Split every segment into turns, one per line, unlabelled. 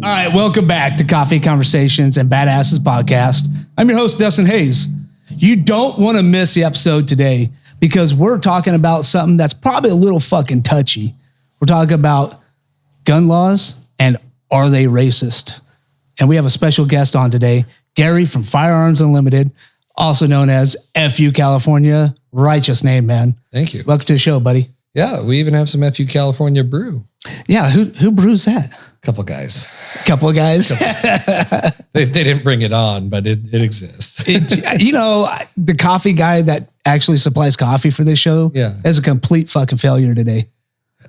All right, welcome back to Coffee Conversations and Badasses Podcast. I'm your host, Dustin Hayes. You don't want to miss the episode today because we're talking about something that's probably a little fucking touchy. We're talking about gun laws and are they racist? And we have a special guest on today, Gary from Firearms Unlimited, also known as FU California. Righteous name, man.
Thank you.
Welcome to the show, buddy.
Yeah, we even have some FU California brew.
Yeah, who brews that?
Couple guys.
They
didn't bring it on, but it exists.
The coffee guy that actually supplies coffee for this show is a complete fucking failure today.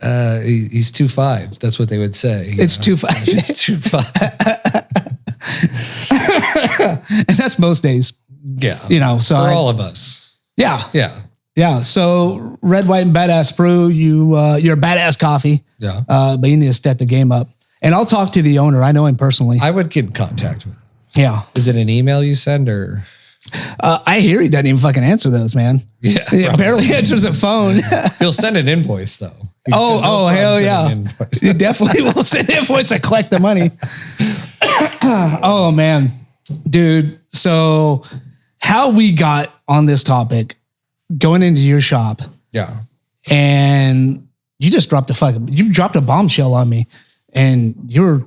He's 2'5". That's what they would say.
It's 2'5".
It's 2'5".
And that's most days.
Yeah.
So
for all of us.
Yeah.
Yeah.
Yeah. So Red, White, and Badass Brew, you're a badass coffee.
Yeah.
But you need to step the game up. And I'll talk to the owner. I know him personally.
I would get in contact with him.
Yeah.
Is it an email you send or?
I hear he doesn't even fucking answer those, man.
Yeah.
He barely answers a phone.
He'll send an invoice though.
Hell yeah. He definitely will send an invoice and collect the money. Oh man, dude. So how we got on this topic, going into your shop.
Yeah.
And you just dropped a bombshell on me. And I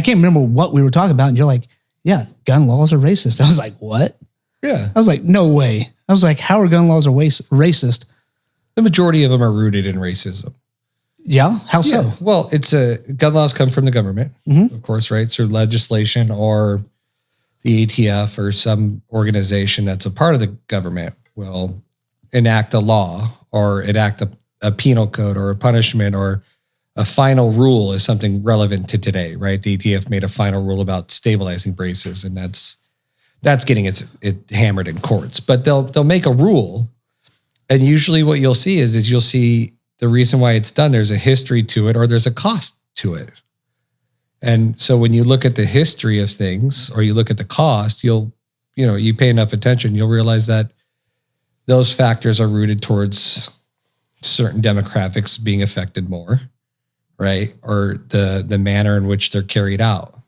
can't remember what we were talking about. And you're like, yeah, gun laws are racist. I was like, what?
Yeah.
I was like, no way. I was like, how are gun laws racist?
The majority of them are rooted in racism.
Yeah. How so?
Yeah. Well, gun laws come from the government, of course, right? So legislation or the ATF or some organization that's a part of the government will enact a law or enact a penal code or a punishment or a final rule is something relevant to today, right? The ATF made a final rule about stabilizing braces, and that's getting it hammered in courts. But they'll make a rule, and usually what you'll see is you'll see the reason why it's done. There's a history to it, or there's a cost to it. And so when you look at the history of things, or you look at the cost, you pay enough attention, you'll realize that those factors are rooted towards certain demographics being affected more. Right. Or the manner in which they're carried out.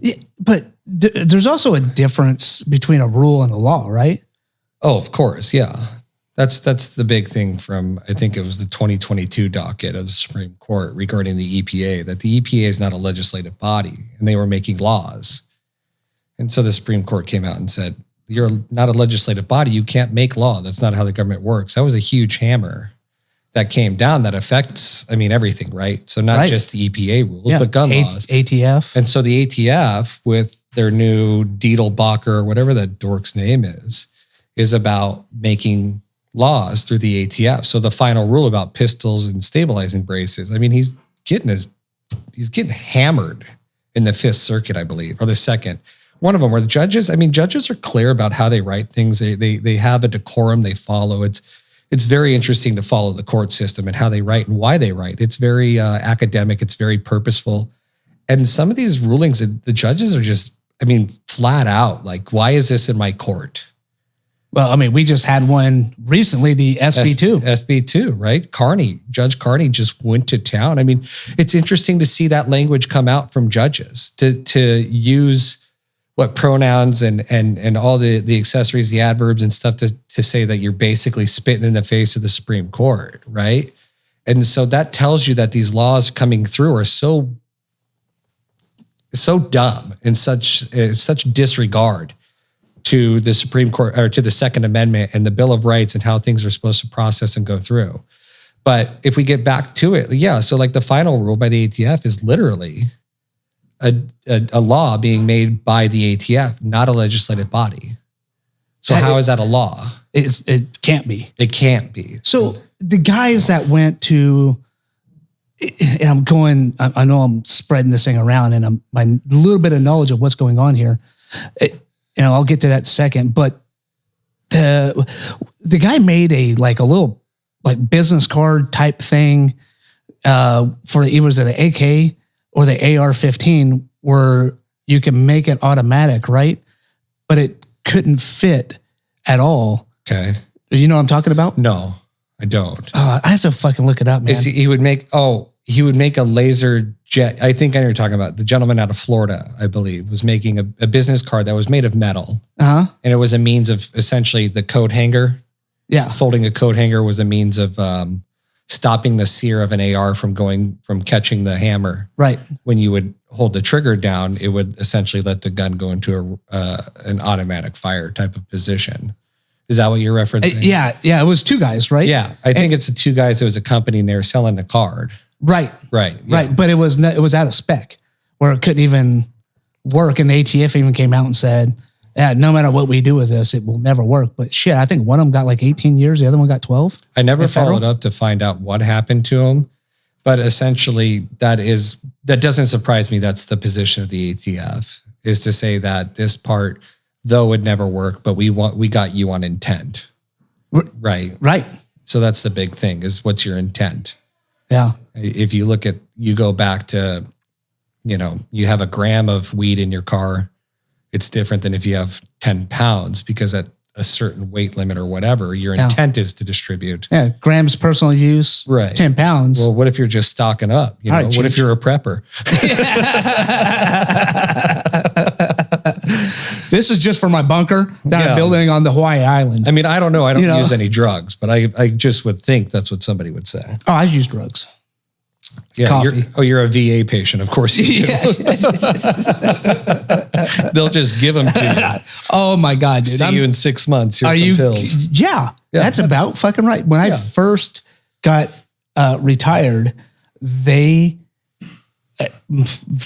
Yeah, but there's also a difference between a rule and a law, right?
Oh, of course. Yeah. That's the big thing from, I think it was the 2022 docket of the Supreme Court regarding the EPA, that the EPA is not a legislative body and they were making laws. And so the Supreme Court came out and said, you're not a legislative body. You can't make law. That's not how the government works. That was a huge hammer that came down that affects, everything, right? So not just the EPA rules, but gun laws.
ATF.
And so the ATF with their new Diedelbacher, or whatever that dork's name is about making laws through the ATF. So the final rule about pistols and stabilizing braces, he's getting hammered in the Fifth Circuit, I believe, or the Second. One of them where the judges are clear about how they write things. They have a decorum they follow. It's very interesting to follow the court system and how they write and why they write. It's very academic. It's very purposeful. And some of these rulings, the judges are just, flat out like, why is this in my court?
Well, we just had one recently, the SB2.
SB2, right? Judge Carney just went to town. It's interesting to see that language come out from judges to use what pronouns and all the accessories, the adverbs and stuff to say that you're basically spitting in the face of the Supreme Court, right? And so that tells you that these laws coming through are so dumb and such disregard to the Supreme Court or to the Second Amendment and the Bill of Rights and how things are supposed to process and go through. But if we get back to it, so like the final rule by the ATF is literally a law being made by the ATF, not a legislative body. So how is that a law?
It can't be.
It can't be.
So the guys that went to, and I know I'm spreading this thing around and my little bit of knowledge of what's going on here. I'll get to that in a second, but the guy made a little business card type thing for it was the AK or the AR-15 where you can make it automatic, right? But it couldn't fit at all.
Okay.
You know what I'm talking about?
No, I don't.
I have to fucking look it up, man.
He would make a laser I think I know you're talking about the gentleman out of Florida, I believe, was making a business card that was made of metal. And it was a means of essentially the coat hanger.
Yeah.
Folding a coat hanger was a means of stopping the sear of an AR from catching the hammer.
Right.
When you would hold the trigger down, it would essentially let the gun go into an automatic fire type of position. Is that what you're referencing?
Yeah. It was two guys, right?
Yeah. I think it's the two guys. It was a company and they were selling the card.
Right.
Yeah.
Right. But it was out of spec where it couldn't even work. And the ATF even came out and said, yeah, no matter what we do with this, it will never work. But shit, I think one of them got like 18 years. The other one got 12.
I never followed up to find out what happened to him. But essentially that doesn't surprise me. That's the position of the ATF, is to say that this part, though, would never work, but we got you on intent. Right.
Right.
So that's the big thing, is what's your intent?
Yeah.
If you go back to, you have a gram of weed in your car, it's different than if you have 10 pounds, because at a certain weight limit or whatever, your intent is to distribute.
Yeah. Grams personal use,
right.
10 pounds.
Well, what if you're just stocking up? What if you're a prepper?
This is just for my bunker that I'm building on the Hawaii Island.
I mean, I don't know. I don't use any drugs, but I just would think that's what somebody would say.
Oh, I use drugs.
Yeah,
coffee.
You're a VA patient, of course you do. They'll just give them to you.
Oh my God, dude.
See you in 6 months. Here's some pills.
Yeah, that's about fucking right. When I first got retired, they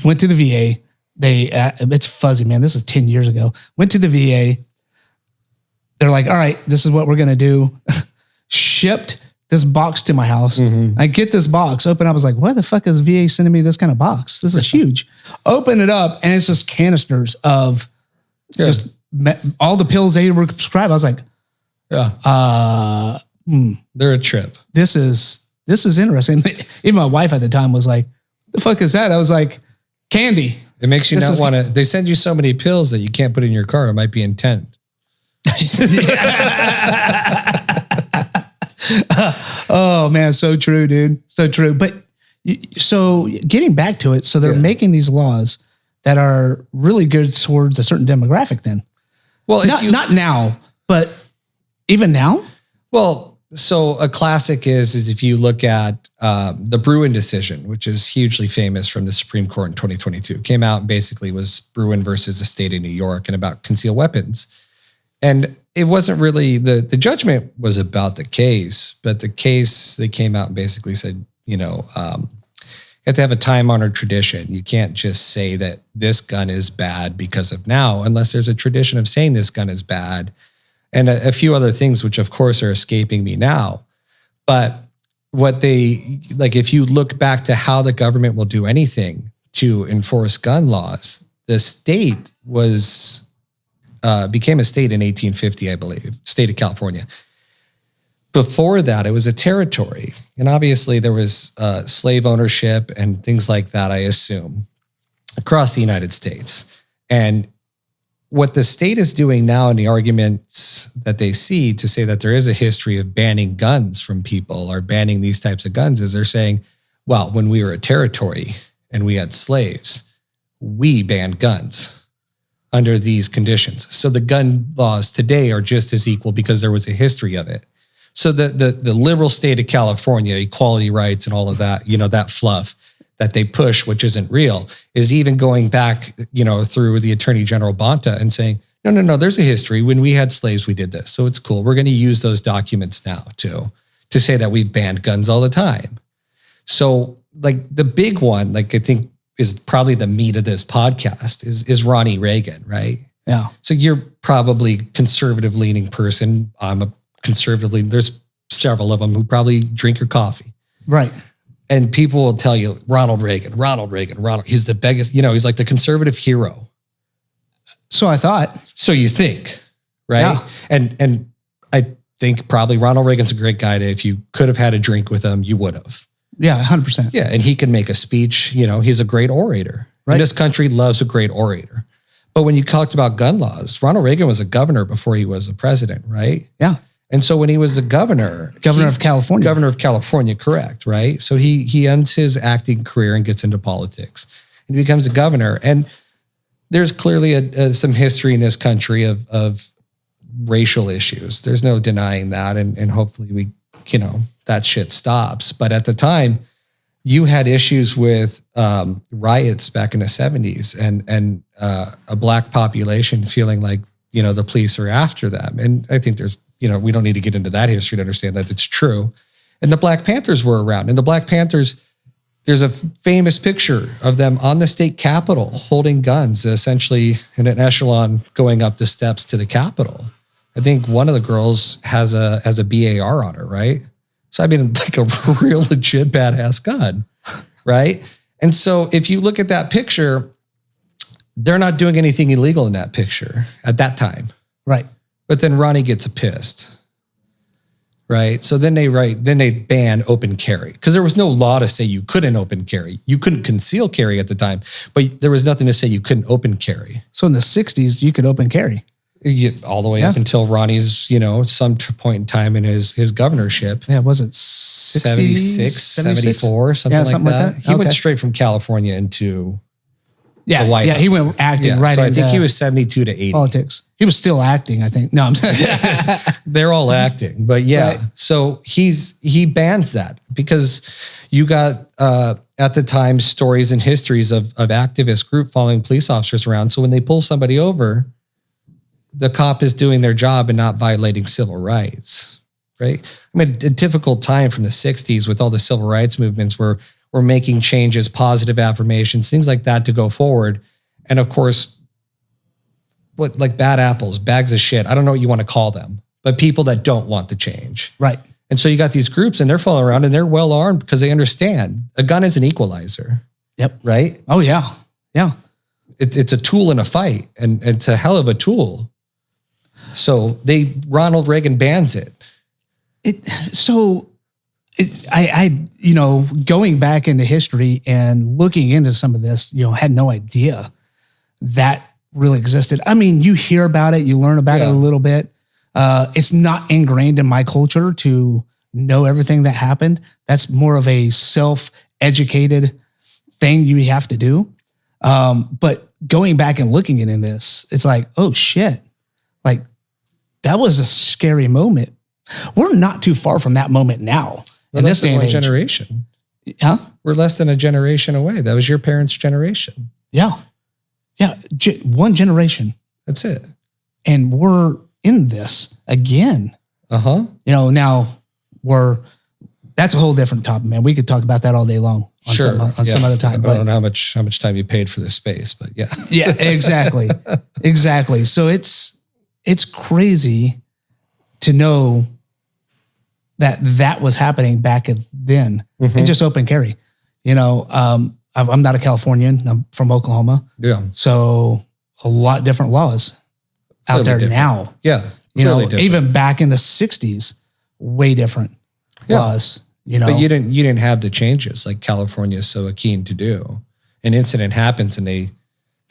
went to the VA. It's fuzzy, man. This is 10 years ago. Went to the VA. They're like, all right, this is what we're going to do. Shipped this box to my house. Mm-hmm. I get this box, open up. I was like, why the fuck is VA sending me this kind of box? This is huge. Open it up, and it's just canisters of just all the pills they were prescribed. I was like,
they're a trip.
This is interesting. Even my wife at the time was like, the fuck is that? I was like, candy.
It makes you not want to. They send you so many pills that you can't put in your car. It might be intent.
Oh man, so true, dude. So true. But so getting back to it, so they're making these laws that are really good towards a certain demographic then. Well, not now, but even now?
Well, so a classic is if you look at the Bruin decision, which is hugely famous from the Supreme Court in 2022. It came out and basically was Bruin versus the state of New York and about concealed weapons. And it wasn't really, the judgment was about the case, but the case, they came out and basically said, you have to have a time-honored tradition. You can't just say that this gun is bad because of now, unless there's a tradition of saying this gun is bad. And a few other things, which of course are escaping me now. But if you look back to how the government will do anything to enforce gun laws, the state became a state in 1850, I believe, state of California. Before that, it was a territory. And obviously there was slave ownership and things like that, I assume, across the United States. And what the state is doing now in the arguments that they see to say that there is a history of banning guns from people or banning these types of guns is they're saying, well, when we were a territory and we had slaves, we banned guns under these conditions. So the gun laws today are just as equal because there was a history of it. So the liberal state of California, equality rights and all of that, that fluff that they push, which isn't real, is even going back, through the Attorney General Bonta and saying, no, there's a history. When we had slaves, we did this. So it's cool. We're going to use those documents now to say that we banned guns all the time. So the big one, I think is probably the meat of this podcast is Ronnie Reagan, right?
Yeah.
So you're probably conservative leaning person. I'm a conservative leaning. There's several of them who probably drink your coffee.
Right.
And people will tell you, Ronald Reagan, he's the biggest, he's like the conservative hero.
So I thought.
So you think, right?
Yeah.
And I think probably Ronald Reagan's a great guy if you could have had a drink with him, you would have.
Yeah, 100%.
Yeah, and he can make a speech. He's a great orator. Right. And this country loves a great orator. But when you talked about gun laws, Ronald Reagan was a governor before he was a president, right?
Yeah.
And so when he was a governor
of California,
correct, right? So he ends his acting career and gets into politics and he becomes a governor. And there's clearly some history in this country of racial issues. There's no denying that. And hopefully that shit stops. But at the time, you had issues with riots back in the 70s and a black population feeling like, the police are after them. And I think there's, we don't need to get into that history to understand that it's true. And the Black Panthers were around. And the Black Panthers, there's a famous picture of them on the state capitol holding guns, essentially in an echelon going up the steps to the Capitol. I think one of the girls has a BAR on her, right? So I mean, like a real legit badass gun, right? And so if you look at that picture, they're not doing anything illegal in that picture at that time.
Right.
But then Ronnie gets pissed, right? So then they ban open carry because there was no law to say you couldn't open carry. You couldn't conceal carry at the time, but there was nothing to say you couldn't open carry.
So in the 60s, you could open carry.
All the way up until Ronnie's, some point in time in his governorship.
Yeah, was it 76,
74, something like that? He went straight from California into the White House.
He went acting right
so
into
I think he was 72 to 80.
Politics. He was still acting, I think. No, I'm
They're all acting. But right. So he bans that because you got, at the time, stories and histories of activist group following police officers around. So when they pull somebody over, the cop is doing their job and not violating civil rights, right? I mean, a difficult time from the 60s with all the civil rights movements where we're making changes, positive affirmations, things like that to go forward. And of course, like bad apples, bags of shit, I don't know what you want to call them, but people that don't want the change.
Right.
And so you got these groups and they're following around and they're well armed because they understand a gun is an equalizer.
Yep.
Right?
Oh, yeah. Yeah.
It's a tool in a fight and it's a hell of a tool. So Ronald Reagan bans it.
Going back into history and looking into some of this, had no idea that really existed. I mean, you hear about it, you learn about it a little bit. It's not ingrained in my culture to know everything that happened. That's more of a self-educated thing you have to do. But going back and looking into this, it's like, oh shit, like that was a scary moment. We're not too far from that moment now.
We're less than one generation.
Huh?
We're less than a generation away. That was your parents' generation.
Yeah. Yeah. One generation.
That's it.
And we're in this again.
Uh-huh.
Now that's a whole different topic, man. We could talk about that all day long on some other time.
I don't know how much time you paid for this space, but yeah.
Yeah, exactly. Exactly. So it's crazy to know that was happening back then. Mm-hmm. And just open carry. I'm not a Californian. I'm from Oklahoma.
Yeah.
So a lot different laws out there now.
Yeah.
Even back in the 60s, way different laws.
But you didn't have the changes like California is so keen to do. An incident happens and they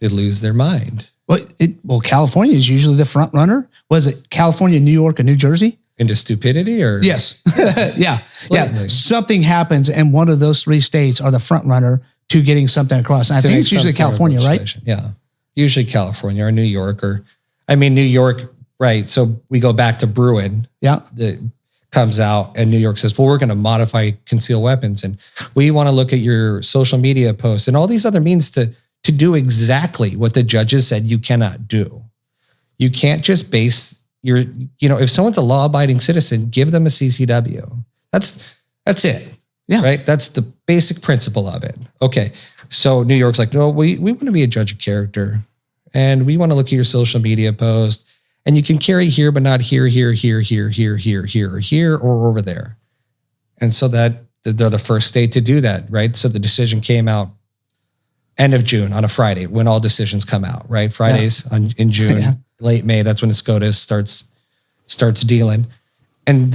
lose their mind.
Well, California is usually the front runner. Was it California, New York, and New Jersey?
Into stupidity or?
Yes. Yeah. Something happens and one of those three states are the front runner to getting something across. And I think it's usually California, right?
Yeah. Usually California or New York New York, right? So we go back to Bruin.
Yeah.
That comes out and New York says, well, we're going to modify concealed weapons. And we want to look at your social media posts and all these other means to do exactly what the judges said you cannot do. You can't just base if someone's a law-abiding citizen, give them a CCW. That's it.
Yeah.
Right? That's the basic principle of it. Okay. So New York's like, no, we want to be a judge of character. And we want to look at your social media post. And you can carry here, but not here, or over there. And so that they're the first state to do that, right? So the decision came out end of June on a Friday when all decisions come out, right? Fridays in June, late May, that's when SCOTUS starts dealing. And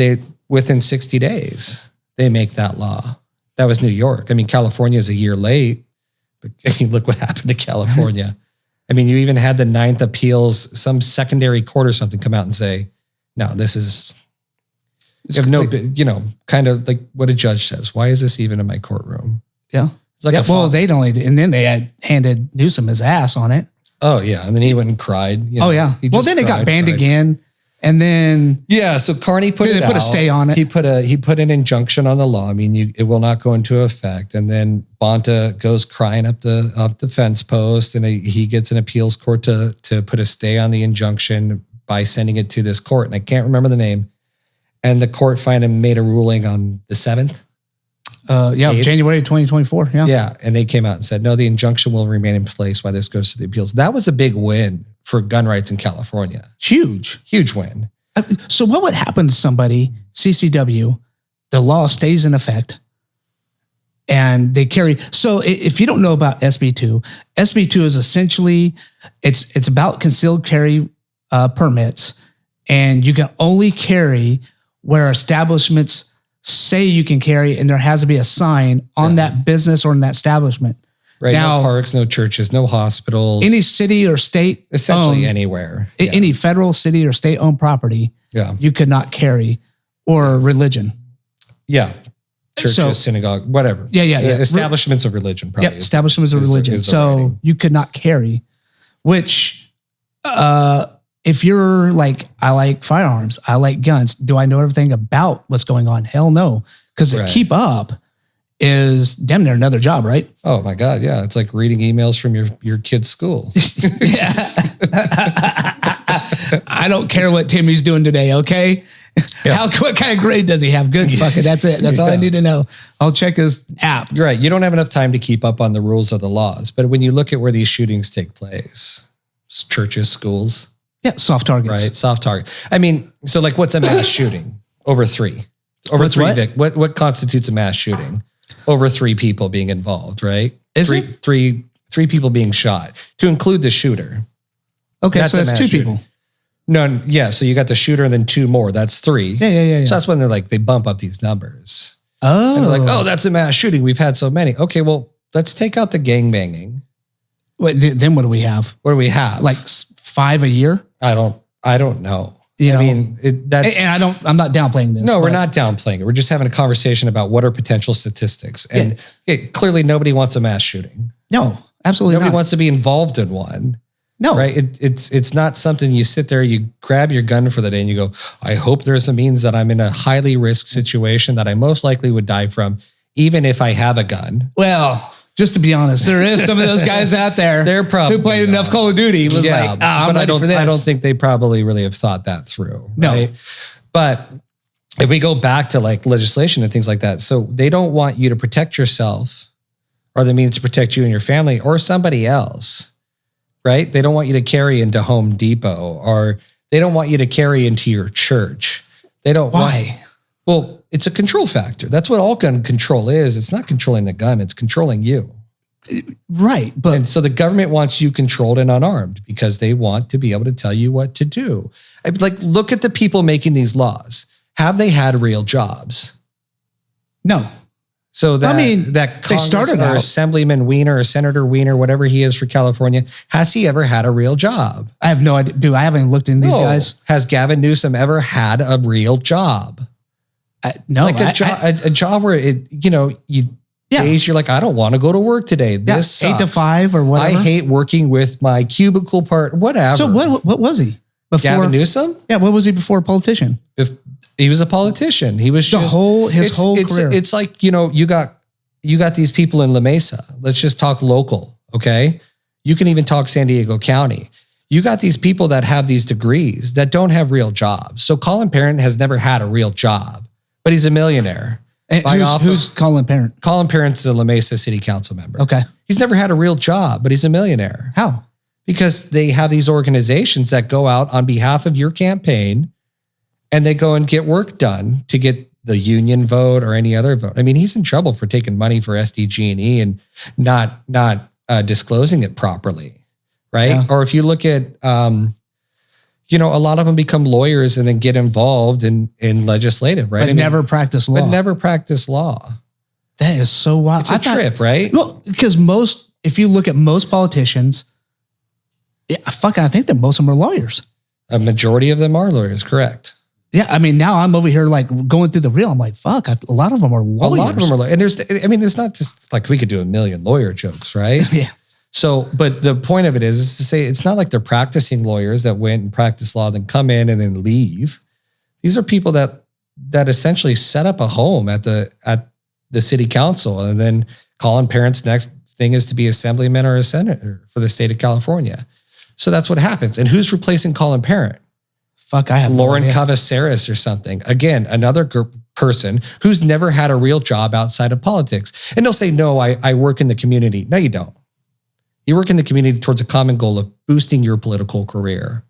within 60 days, they make that law. That was New York. I mean, California is a year late, but look what happened to California. I mean, you even had the Ninth Appeals, some secondary court or something come out and say, no, this is You have no, kind of like what a judge says. Why is this even in my courtroom?
Yeah.
It's like
and then they had handed Newsom his ass on it.
Oh yeah. And then he went and cried.
Then it got banned again. And then
so Carney put
a stay on it.
He put an injunction on the law. I mean, it will not go into effect. And then Bonta goes crying up the fence post, and he gets an appeals court to put a stay on the injunction by sending it to this court. And I can't remember the name. And the court finally made a ruling on the 7th.
January 2024. Yeah.
Yeah. And they came out and said, no, the injunction will remain in place while this goes to the appeals. That was a big win for gun rights in California.
Huge
win.
So what would happen to somebody, CCW, the law stays in effect and they carry. So if you don't know about SB2 is essentially, it's about concealed carry permits, and you can only carry where establishments say you can carry, and there has to be a sign on that business or in that establishment.
Right. Now, no parks, no churches, no hospitals.
Any city or state.
Essentially anywhere.
Yeah. Any federal, city, or state-owned property, you could not carry, or religion.
Yeah. Churches, synagogue, whatever.
Yeah.
Establishments of religion, probably.
Yep, establishments of religion. So you could not carry, which, if you're like, I like firearms, I like guns, do I know everything about what's going on? Hell no. Because to keep up is damn near another job, right?
Oh my God. Yeah. It's like reading emails from your kid's school.
Yeah. I don't care what Timmy's doing today. Okay. Yeah. What kind of grade does he have? Good. Fuck it. That's it. That's all I need to know. I'll check his app.
You're right. You don't have enough time to keep up on the rules or the laws. But when you look at where these shootings take place, churches, schools.
Yeah. Soft targets.
Right. Soft target. I mean, so like what's a mass shooting? Over 3.
What's three.
What constitutes a mass shooting? Over 3 people being involved, right? Three people being shot, to include the shooter.
Okay, so that's 2 people.
No, yeah. So you got the shooter and then 2 more. That's 3.
Yeah.
So that's when they bump up these numbers.
Oh,
and they're like, oh, that's a mass shooting. We've had so many. Okay, well, let's take out the gangbanging.
Wait, then what do we have?
What do we have?
Like 5 a year?
I don't know.
You know,
I mean,
and I'm not downplaying this.
No, we're not downplaying it. We're just having a conversation about what are potential statistics. And clearly nobody wants a mass shooting.
No, absolutely
Nobody
not.
wants to be involved in one.
No.
Right? It's not something you sit there, you grab your gun for the day and you go, I hope there's a means that I'm in a highly risk situation that I most likely would die from, even if I have a gun.
Well, just to be honest, there is some of those guys out there
They're probably
who played enough Call of Duty was I'm ready for this.
I don't think they probably really have thought that through.
No.
Right? But if we go back to like legislation and things like that, so they don't want you to protect yourself or the means to protect you and your family or somebody else, right? They don't want you to carry into Home Depot, or they don't want you to carry into your church. They don't.
Why?
Well, it's a control factor. That's what all gun control is. It's not controlling the gun. It's controlling you.
Right.
And so the government wants you controlled and unarmed because they want to be able to tell you what to do. Like, look at the people making these laws. Have they had real jobs?
No.
So that,
they started out.
Assemblyman Wiener or Senator Wiener, whatever he is for California, has he ever had a real job?
I have no idea. Dude, I haven't looked in these guys.
Has Gavin Newsom ever had a real job?
No.
Like a job where days you're like, I don't want to go to work today. This sucks.
8 to 5 or whatever.
I hate working with my cubicle part, whatever.
So what was he before?
Gavin Newsom?
Yeah, what was he before a politician?
He was a politician. He was
his whole career.
It's like, you got these people in La Mesa. Let's just talk local, okay? You can even talk San Diego County. You got these people that have these degrees that don't have real jobs. So Colin Parent has never had a real job, but he's a millionaire.
And who's Colin Parent?
Colin Parent's a La Mesa City Council member.
Okay.
He's never had a real job, but he's a millionaire.
How?
Because they have these organizations that go out on behalf of your campaign and they go and get work done to get the union vote or any other vote. I mean, he's in trouble for taking money for SDG&E and not disclosing it properly, right? Yeah. Or if you look at, a lot of them become lawyers and then get involved in legislative, right?
But never practice law.
But never practice law.
That is so wild.
It's a trip, right?
Well, because if you look at most politicians, I think that most of them are lawyers.
A majority of them are lawyers, correct.
Yeah, I mean, now I'm over here like going through the reel. I'm like, fuck, a lot of them are lawyers.
A lot of them are, and it's not just like we could do a million lawyer jokes, right?
Yeah.
So, but the point of it is to say it's not like they're practicing lawyers that went and practiced law, then come in and then leave. These are people that essentially set up a home at the city council, and then calling parents' next thing is to be assemblyman or a senator for the state of California. So that's what happens. And who's replacing Colin Parent?
Fuck, I have
Lauren
no idea.
Cavaceres or something. Again, another person who's never had a real job outside of politics. And they'll say, no, I work in the community. No, you don't. You work in the community towards a common goal of boosting your political career.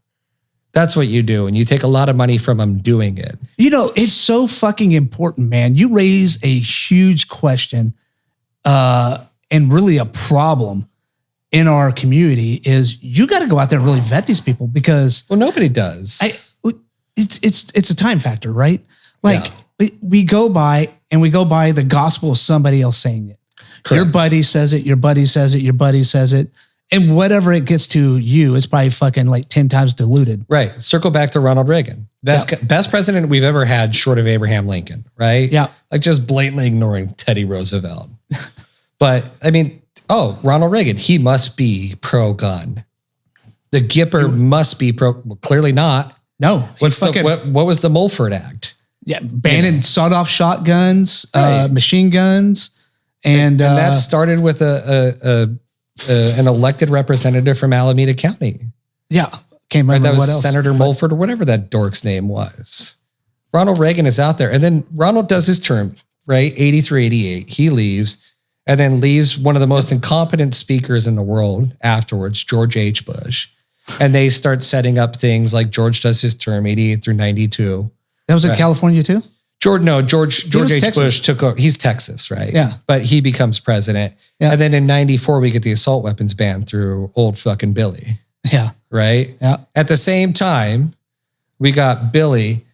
That's what you do. And you take a lot of money from them doing it.
You know, it's so fucking important, man. You raise a huge question and really a problem in our community is you got to go out there and really vet these people because...
Well, nobody does.
It's a time factor, right? Like we go by the gospel of somebody else saying it. Correct. Your buddy says it, your buddy says it, your buddy says it. And whatever it gets to you, it's probably fucking like 10 times diluted.
Right. Circle back to Ronald Reagan. Best president we've ever had short of Abraham Lincoln, right?
Yeah.
Like just blatantly ignoring Teddy Roosevelt. But I mean, Ronald Reagan, he must be pro-gun. The Gipper must be well, clearly not.
No.
What was the Mulford Act?
Yeah. Banning sawed-off shotguns, machine guns. And
that started with an elected representative from Alameda County.
Yeah. Can't remember
that was
what else.
Senator Mulford or whatever that dork's name was. Ronald Reagan is out there. And then Ronald does his term, right? 83, 88. He leaves and then leaves one of the most incompetent speakers in the world afterwards, George H. Bush. And they start setting up things like George does his term, 88 through 92.
That was in California too?
George H. Bush took over. He's Texas, right?
Yeah.
But he becomes president. Yeah. And then in 94, we get the assault weapons ban through old fucking Billy.
Yeah.
Right?
Yeah.
At the same time, we got Billy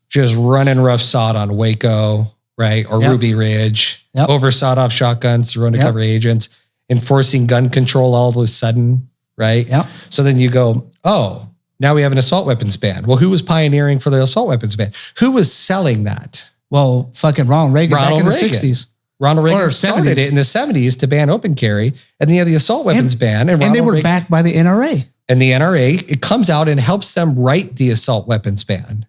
just running roughshod on Waco, right? Or Ruby Ridge, over sawed-off shotguns through undercover agents, enforcing gun control all of a sudden, right?
Yeah.
So then you go, now we have an assault weapons ban. Well, who was pioneering for the assault weapons ban? Who was selling that?
Well, fucking Ronald Reagan back in the 60s.
Ronald Reagan started it in the 70s to ban open carry. And then you have the assault weapons ban.
And they were backed by the NRA.
And the NRA, it comes out and helps them write the assault weapons ban.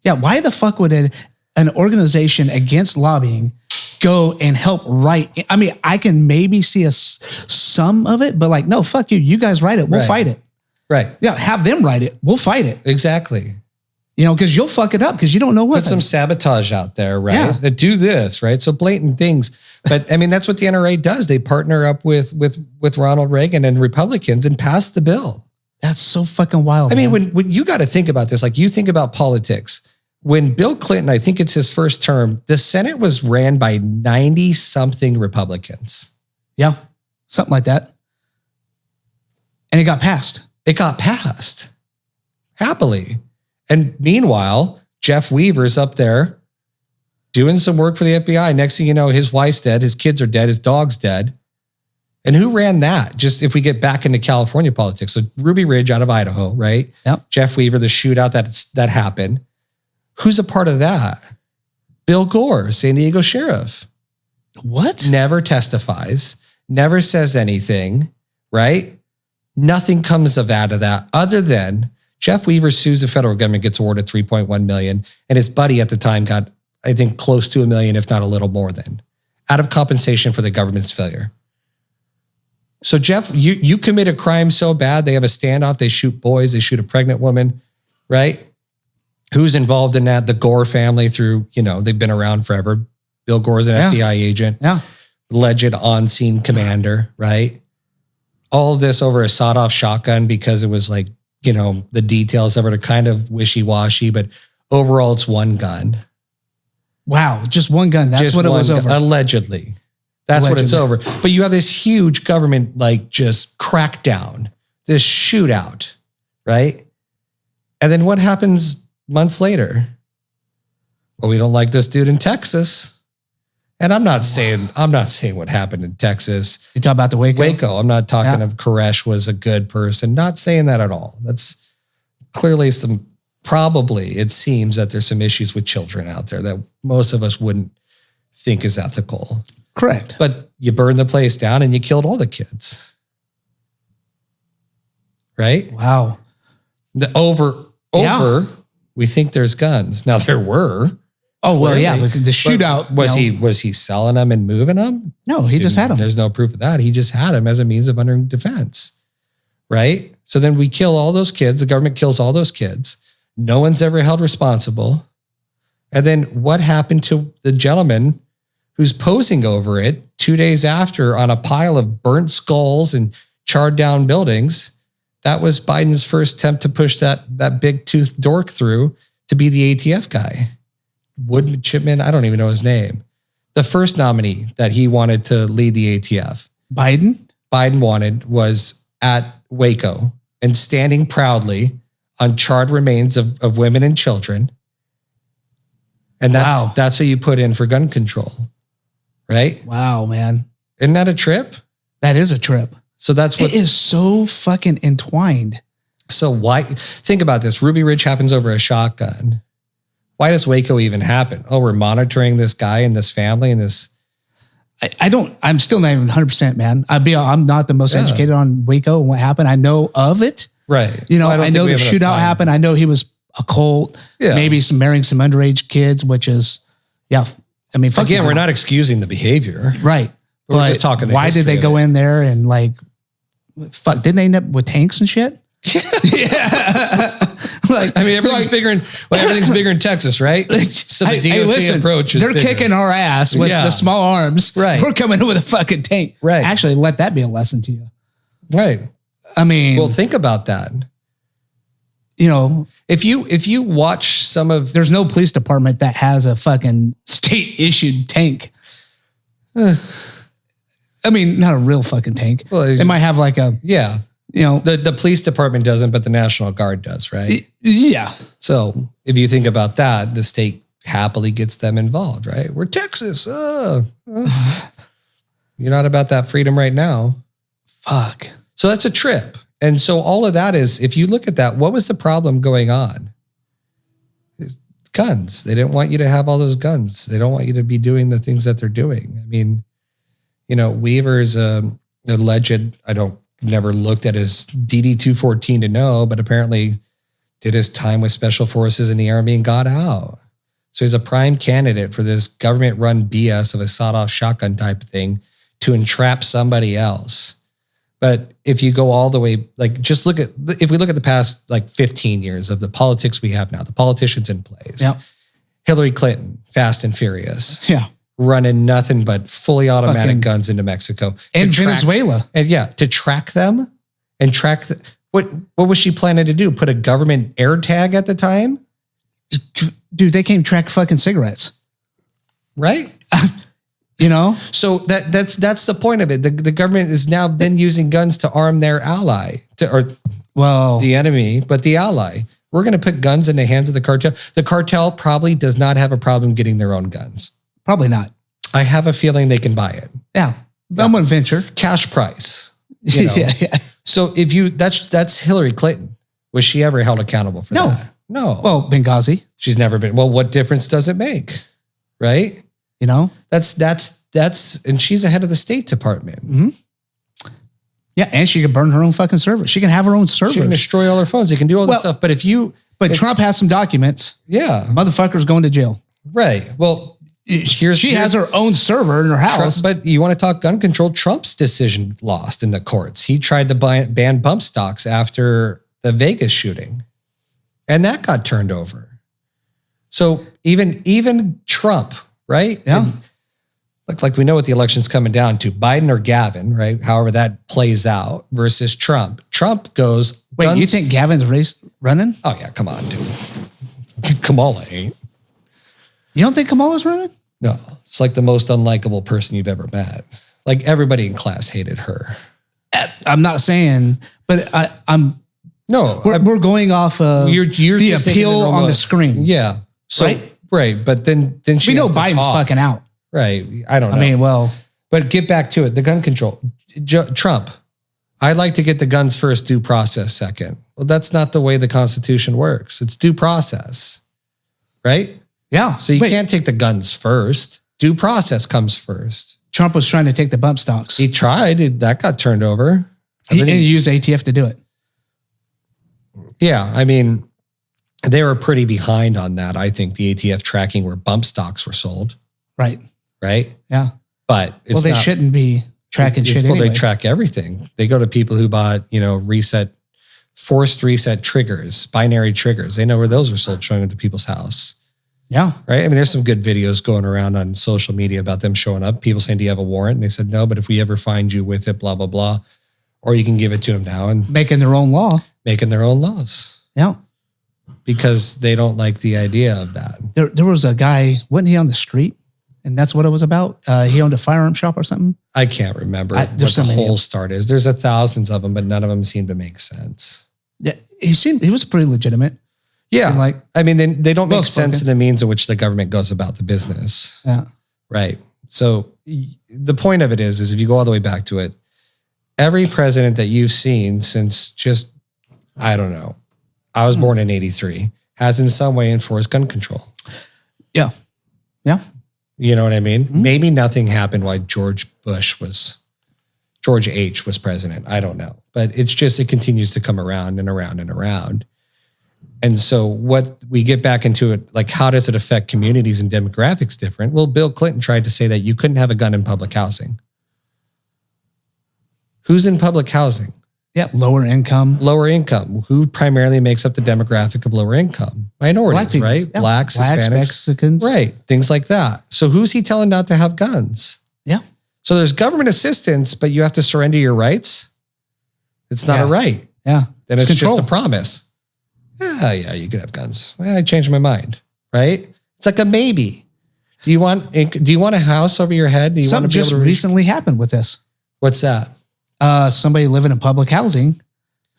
Yeah, why the fuck would an organization against lobbying go and help write? I mean, I can maybe see some of it, but like, no, fuck you. You guys write it. We'll fight it.
Right.
Yeah, have them write it. We'll fight it.
Exactly.
You know, because you'll fuck it up because you don't know what.
Put some sabotage out there, right? Yeah. That do this, right? So blatant things. But I mean, that's what the NRA does. They partner up with Ronald Reagan and Republicans and pass the bill.
That's so fucking wild.
I mean, when you got to think about this, like you think about politics. When Bill Clinton, I think it's his first term, the Senate was ran by 90-something Republicans.
Yeah, something like that. And it got passed.
It got passed happily. And meanwhile, Jeff Weaver's up there doing some work for the FBI. Next thing you know, his wife's dead, his kids are dead, his dog's dead. And who ran that? Just if we get back into California politics. So Ruby Ridge out of Idaho, right?
Yep. Jeff
Weaver, the shootout that happened. Who's a part of that? Bill Gore, San Diego sheriff.
What?
Never testifies, never says anything, right? Nothing comes of that other than Jeff Weaver sues the federal government, gets awarded $3.1 million, and his buddy at the time got, I think, close to $1 million, if not a little more than, out of compensation for the government's failure. So Jeff, you commit a crime so bad, they have a standoff, they shoot boys, they shoot a pregnant woman, right? Who's involved in that? The Gore family through, they've been around forever. Bill Gore's an FBI agent.
Yeah.
Alleged on-scene commander, right? All of this over a sawed-off shotgun because it was like, the details of it are kind of wishy-washy, but overall it's one gun.
Wow, just one gun. That's just what it was over.
Allegedly. That's what it's over. But you have this huge government, just crackdown, this shootout, right? And then what happens months later? Well, we don't like this dude in Texas. And I'm not saying what happened in Texas.
You talk about the
Waco. I'm not talking of Koresh was a good person. Not saying that at all. That's clearly some probably it seems that there's some issues with children out there that most of us wouldn't think is ethical.
Correct.
But you burned the place down and you killed all the kids. Right?
Wow.
Over, we think there's guns. Now there were.
Oh, well, yeah. The shootout.
Was he selling them and moving them?
No, he just had them.
There's no proof of that. He just had them as a means of under defense. Right? So then we kill all those kids. The government kills all those kids. No one's ever held responsible. And then what happened to the gentleman who's posing over it 2 days after on a pile of burnt skulls and charred down buildings? That was Biden's first attempt to push that big toothed dork through to be the ATF guy. Wood Chipman, I don't even know his name. The first nominee that he wanted to lead the ATF. Biden wanted was at Waco and standing proudly on charred remains of women and children. And that's who you put in for gun control. Right?
Wow, man.
Isn't that a trip?
That is a trip.
So that's what
it is, so fucking entwined.
So why think about this? Ruby Ridge happens over a shotgun. Why does Waco even happen? Oh, we're monitoring this guy and this family and this.
I'm still not even 100%, man. I'm not the most educated on Waco and what happened. I know of it.
Right.
You know, I know the shootout happened. I know he was a cult, maybe marrying some underage kids, which is, I mean,
again, we're not excusing the behavior.
Right.
But we're just talking.
Why did they go in there and didn't they end up with tanks and shit? Yeah.
I mean, everything's bigger in Texas, right? So the DOJ approach is
they're
bigger.
kicking our ass with the small arms.
Right.
We're coming in with a fucking tank.
Right.
Actually, let that be a lesson to you.
Right.
I mean,
well, think about that.
You know,
if you watch some of,
there's no police department that has a fucking state issued tank. I mean, not a real fucking tank. Well, they might have
the police department doesn't, but the National Guard does, right?
Yeah.
So if you think about that, the state happily gets them involved, right? We're Texas. You're not about that freedom right now.
Fuck.
So that's a trip. And so all of that is, if you look at that, what was the problem going on? It's guns. They didn't want you to have all those guns. They don't want you to be doing the things that they're doing. I mean, Weaver's alleged, never looked at his DD-214 to know, but apparently did his time with special forces in the Army and got out. So he's a prime candidate for this government-run BS of a sawed-off shotgun type of thing to entrap somebody else. But if you go all the way, if we look at the past 15 years of the politics we have now, the politicians in place, Hillary Clinton, fast and furious.
Yeah.
Running nothing but fully automatic guns into Mexico.
And Venezuela.
And to track them and what was she planning to do? Put a government air tag at the time?
Dude, they came track fucking cigarettes.
Right? So that's the point of it. The government is now then using guns to arm their ally the enemy, but the ally. We're going to put guns in the hands of the cartel. The cartel probably does not have a problem getting their own guns.
Probably not.
I have a feeling they can buy it.
Yeah. I'm going to venture.
Cash price. Yeah. So that's Hillary Clinton. Was she ever held accountable for that? No.
Well, Benghazi.
She's never been. Well, what difference does it make? Right? That's and she's the head of the State Department.
Mm-hmm. Yeah, and she can burn her own fucking server. She can have her own servers.
She can destroy all her phones. They can do all this stuff. But
Trump has some documents.
Yeah.
Motherfucker's going to jail.
Right. Well,
she has her own server in her house.
But you want to talk gun control? Trump's decision lost in the courts. He tried to ban bump stocks after the Vegas shooting, and that got turned over. So even Trump, right?
Yeah.
Like we know what the election's coming down to: Biden or Gavin, right? However that plays out versus Trump. Trump goes.
Wait, you think Gavin's running?
Oh yeah, come on, dude. Kamala ain't.
You don't think Kamala's running?
No, it's like the most unlikable person you've ever met. Like everybody in class hated her.
I'm not saying, but we're going off of
you're
the appeal on the screen.
Yeah. So, right. But then she
know Biden's fucking out.
Right. I don't know.
I mean, well,
but get back to it. The gun control. Trump. I'd like to get the guns first, due process second. Well, that's not the way the Constitution works. It's due process, right?
Yeah.
So you can't take the guns first. Due process comes first.
Trump was trying to take the bump stocks.
He tried. That got turned over.
He used ATF to do it.
Yeah. I mean, they were pretty behind on that. I think the ATF tracking where bump stocks were sold.
Right.
Right?
Yeah.
But it's
they shouldn't be tracking shit anyway.
They track everything. They go to people who bought, forced reset triggers, binary triggers. They know where those were sold, showing them to people's house.
Yeah.
Right? I mean, there's some good videos going around on social media about them showing up. People saying, do you have a warrant? And they said, no, but if we ever find you with it, blah, blah, blah. Or you can give it to them now. And
making their own law.
Making their own laws.
Yeah.
Because they don't like the idea of that.
There was a guy, wasn't he on the street? And that's what it was about? He owned a firearm shop or something?
I can't remember what the whole start is. There's thousands of them, but none of them seem to make sense.
Yeah, he was pretty legitimate.
Yeah. They don't make sense
spoken.
in the means in which the government goes about the business.
Yeah.
Right. So the point of it is if you go all the way back to it, every president that you've seen since I don't know, I was born in 1983, has in some way enforced gun control.
Yeah. Yeah.
You know what I mean? Mm-hmm. Maybe nothing happened while George H. was president. I don't know. But it continues to come around and around and around. And so what we get back into it, like how does it affect communities and demographics different? Well, Bill Clinton tried to say that you couldn't have a gun in public housing. Who's in public housing?
Yeah, lower income.
Lower income. Who primarily makes up the demographic of lower income? Minorities, right?
Yeah.
Blacks, Hispanics.
Mexicans.
Right. Things like that. So who's he telling not to have guns?
Yeah.
So there's government assistance, but you have to surrender your rights. It's not a right.
Yeah.
Then it's just a promise. Yeah, you could have guns. Well, I changed my mind. Right? It's like a maybe. Do you want a house over your head? Do you
Something
want to
just recently happened with this.
What's that?
Somebody living in public housing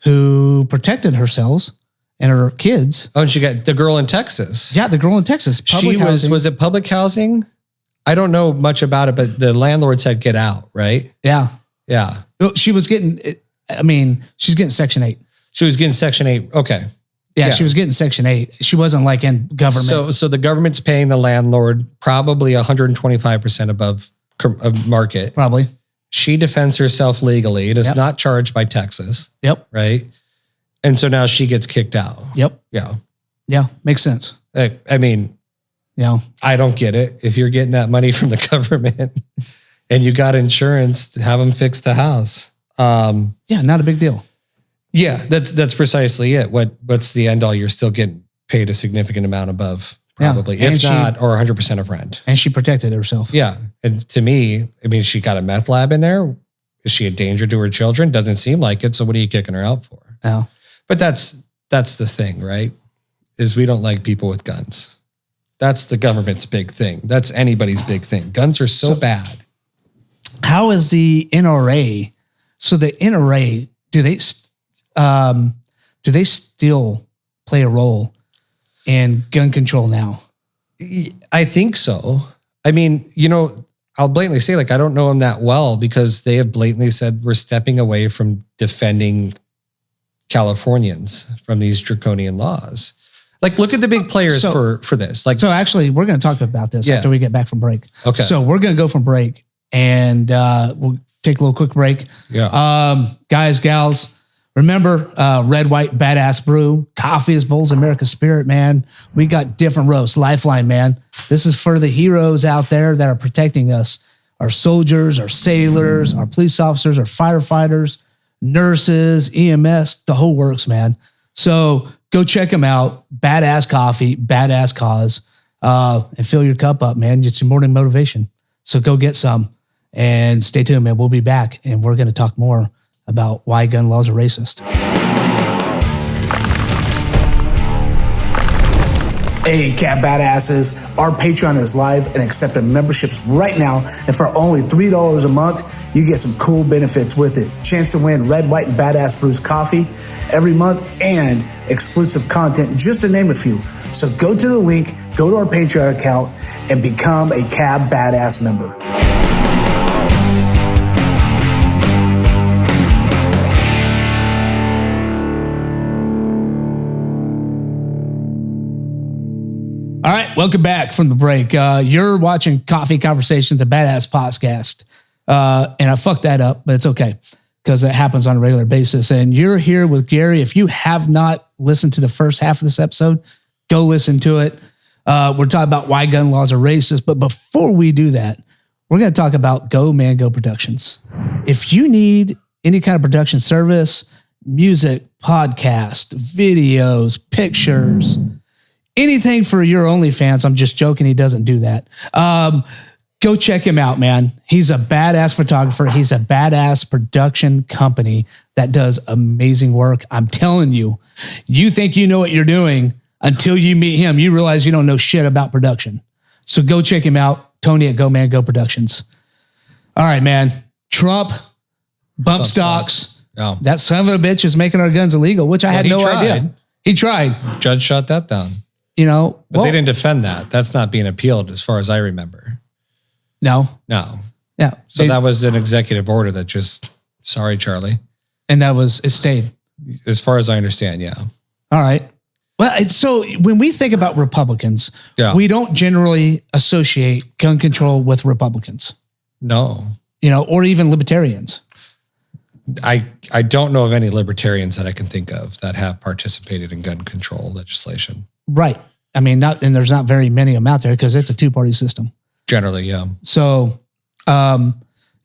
who protected herself and her kids.
Oh, and she got the girl in Texas.
Yeah, the girl in Texas.
Was it public housing? I don't know much about it, but the landlord said, get out, right?
Yeah.
Yeah.
Well, she was getting, she's getting Section 8.
She was getting Section 8. Okay.
Yeah, she was getting Section 8. She wasn't like in government.
So the government's paying the landlord probably 125% above market.
Probably.
She defends herself legally. It is not charged by Texas.
Yep.
Right? And so now she gets kicked out.
Yep.
Yeah.
Yeah. Makes sense.
I mean, I don't get it. If you're getting that money from the government and you got insurance, have them fix the house.
Not a big deal.
Yeah, that's precisely it. What's the end all? You're still getting paid a significant amount above, probably, if not, or 100% of rent.
And she protected herself.
Yeah. And to me, she got a meth lab in there. Is she a danger to her children? Doesn't seem like it. So what are you kicking her out for?
No.
But that's the thing, right? Is we don't like people with guns. That's the government's big thing. That's anybody's big thing. Guns are so bad.
How is the NRA? So the NRA, do they still play a role in gun control now?
I think so. I mean, I'll blatantly say, I don't know them that well because they have blatantly said we're stepping away from defending Californians from these draconian laws. Look at the big players for this. So
actually, we're going to talk about this after we get back from break.
Okay.
So we're going to go from break and we'll take a little quick break.
Yeah.
Guys, gals, remember Red, White, Badass Brew. Coffee is Bulls America's spirit, man. We got different roasts. Lifeline, man. This is for the heroes out there that are protecting us. Our soldiers, our sailors, our police officers, our firefighters, nurses, EMS, the whole works, man. So go check them out. Badass coffee, badass cause, and fill your cup up, man. It's your morning motivation. So go get some and stay tuned, man. We'll be back and we're going to talk more about why gun laws are racist. Hey, Cat Badasses. Our Patreon is live and accepting memberships right now. And for only $3 a month, you get some cool benefits with it. Chance to win Red, White, and Badass Brews coffee every month and exclusive content, just to name a few. So go to the link, go to our Patreon account, and become a Cab Badass member. right, welcome back from the break. You're watching Coffee Conversations, a badass podcast. And I fucked that up, but it's okay because it happens on a regular basis. And you're here with Gary. If you have not listened to the first half of this episode, go listen to it. We're talking about why gun laws are racist. But before we do that, we're going to talk about Go Man Go Productions. If you need any kind of production service, music, podcast, videos, pictures, anything for your OnlyFans, I'm just joking. He doesn't do that. Go check him out, man. He's a badass photographer. He's a badass production company that does amazing work. I'm telling you, you think you know what you're doing until you meet him. You realize you don't know shit about production. So go check him out. Tony at Go Man Go Productions. All right, man. Trump, bump stocks.
Yeah.
That son of a bitch is making our guns illegal, which I had no idea. He tried.
Judge shut that down.
You know,
but they didn't defend that. That's not being appealed as far as I remember.
No. Yeah.
So that was an executive order that just, sorry, Charlie.
And it stayed.
As far as I understand, yeah.
All right. Well, so when we think about Republicans, we don't generally associate gun control with Republicans.
No.
You know, or even libertarians.
I don't know of any libertarians that I can think of that have participated in gun control legislation.
Right. I mean, and there's not very many of them out there because it's a two-party system.
Generally, yeah.
So, you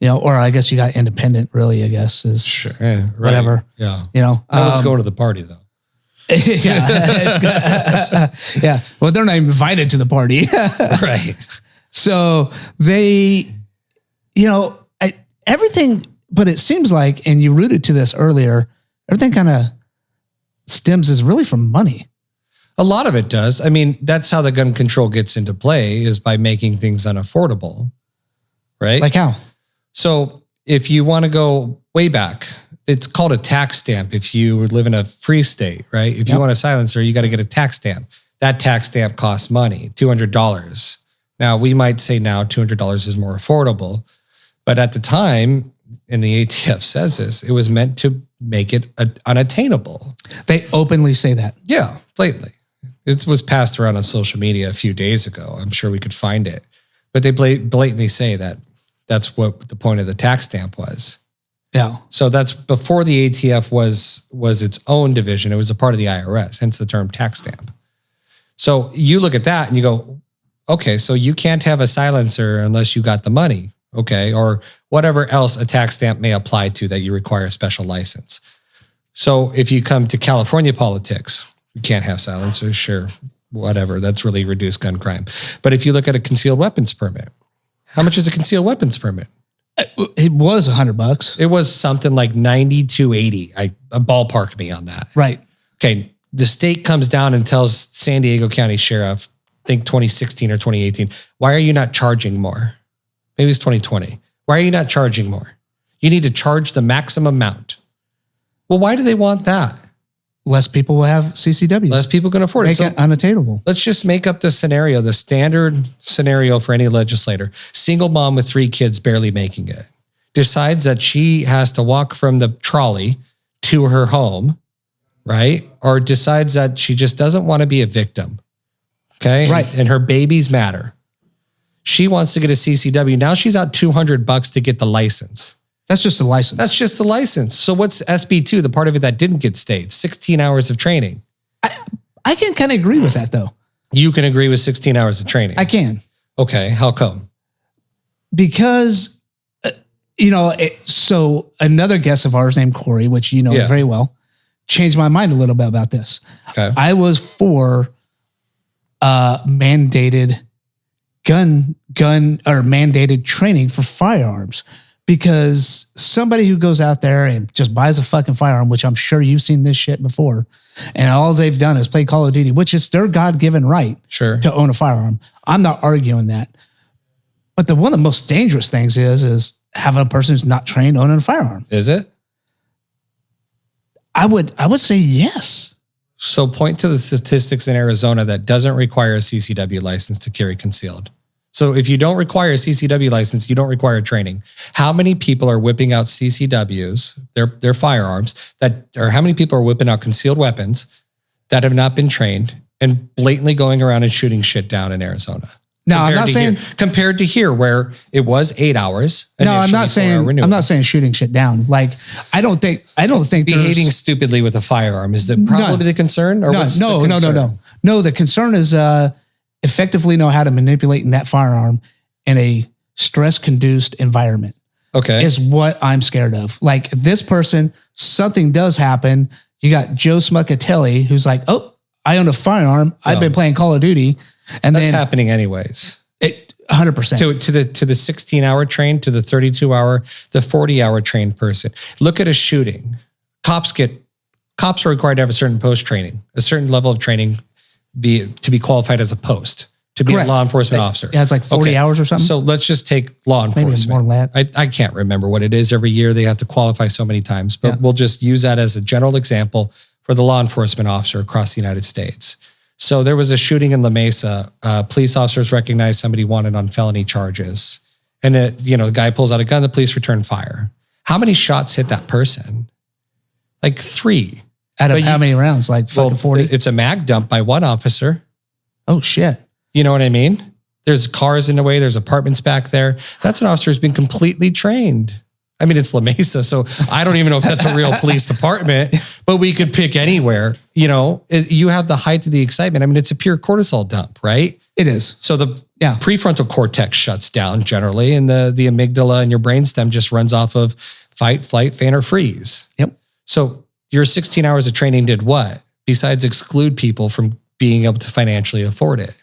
know, or I guess you got independent, really, I guess, is
sure. Yeah, right.
Whatever.
Yeah.
You know,
no one's going to the party, though.
Yeah. Well, they're not even invited to the party.
Right.
So they, you know, everything, but it seems like, and you alluded to this earlier, everything kind of stems is really from money.
A lot of it does. I mean, that's how the gun control gets into play is by making things unaffordable, right?
Like how?
So if you want to go way back, it's called a tax stamp if you live in a free state, right? If you want a silencer, you got to get a tax stamp. That tax stamp costs money, $200. Now, we might say now $200 is more affordable, but at the time, and the ATF says this, it was meant to make it unattainable.
They openly say that.
Yeah, blatantly. It was passed around on social media a few days ago. I'm sure we could find it. But they blatantly say that that's what the point of the tax stamp was.
Yeah.
So that's before the ATF was its own division. It was a part of the IRS, hence the term tax stamp. So you look at that and you go, okay, so you can't have a silencer unless you got the money, okay? Or whatever else a tax stamp may apply to that you require a special license. So if you come to California politics, you can't have silencers, sure, whatever. That's really reduced gun crime. But if you look at a concealed weapons permit, how much is a concealed weapons permit?
It was $100.
It was something like 90 to 80. Ballpark me on that.
Right.
Okay. The state comes down and tells San Diego County Sheriff, I think 2016 or 2018, why are you not charging more? Maybe it's 2020. Why are you not charging more? You need to charge the maximum amount. Well, why do they want that?
Less people will have CCWs.
Less people can afford it.
Make it unattainable.
Let's just make up the scenario, the standard scenario for any legislator. Single mom with 3 kids barely making it. Decides that she has to walk from the trolley to her home, right? Or decides that she just doesn't want to be a victim. Okay?
Right.
And her babies matter. She wants to get a CCW. Now she's out $200 to get the license.
That's just a license.
That's just the license. So what's SB2, the part of it that didn't get stayed? 16 hours of training.
I can kind of agree with that, though.
You can agree with 16 hours of training?
I can.
Okay, how come?
Because, so another guest of ours named Corey, which you know very well, changed my mind a little bit about this.
Okay.
I was for mandated gun or mandated training for firearms. Because somebody who goes out there and just buys a fucking firearm, which I'm sure you've seen this shit before, and all they've done is play Call of Duty, which is their God-given right to own a firearm. I'm not arguing that. But one of the most dangerous things is having a person who's not trained owning a firearm.
Is it?
I would say yes.
So point to the statistics in Arizona that doesn't require a CCW license to carry concealed. So if you don't require a CCW license, you don't require training. How many people are whipping out CCWs, their firearms, or how many people are whipping out concealed weapons that have not been trained and blatantly going around and shooting shit down in Arizona.
No, I'm not saying
compared to here where it was 8 hours.
No, I'm not saying shooting shit down. Like I don't think
behaving stupidly with a firearm is the probably the concern or what's the concern?
No, the concern is effectively know how to manipulate in that firearm in a stress-induced environment.
Okay.
Is what I'm scared of. Like this person, something does happen. You got Joe Smuckatelli who's like, oh, I own a firearm. I've been playing Call of Duty. And
that's happening anyways.
100%.
To the 16-hour trained, to the 32-hour, the 40-hour trained person. Look at a shooting. Cops are required to have a certain post training, a certain level of training to be qualified as a post, to be a law enforcement officer.
Yeah, it's like 40 hours or something.
So let's just take law enforcement.
Maybe more than that.
I can't remember what it is. Every year they have to qualify so many times, but we'll just use that as a general example for the law enforcement officer across the United States. So there was a shooting in La Mesa. Police officers recognized somebody wanted on felony charges. And the guy pulls out a gun, the police return fire. How many shots hit that person? Like 3.
Out of how many rounds? Like 40?
It's a mag dump by one officer.
Oh, shit.
You know what I mean? There's cars in the way. There's apartments back there. That's an officer who's been completely trained. I mean, it's La Mesa, so I don't even know if that's a real police department, but we could pick anywhere. You have the height of the excitement. I mean, it's a pure cortisol dump, right?
It is.
So the prefrontal cortex shuts down generally, and the amygdala and your brainstem just runs off of fight, flight, faint, or freeze.
Yep.
So your 16 hours of training did what? Besides exclude people from being able to financially afford it.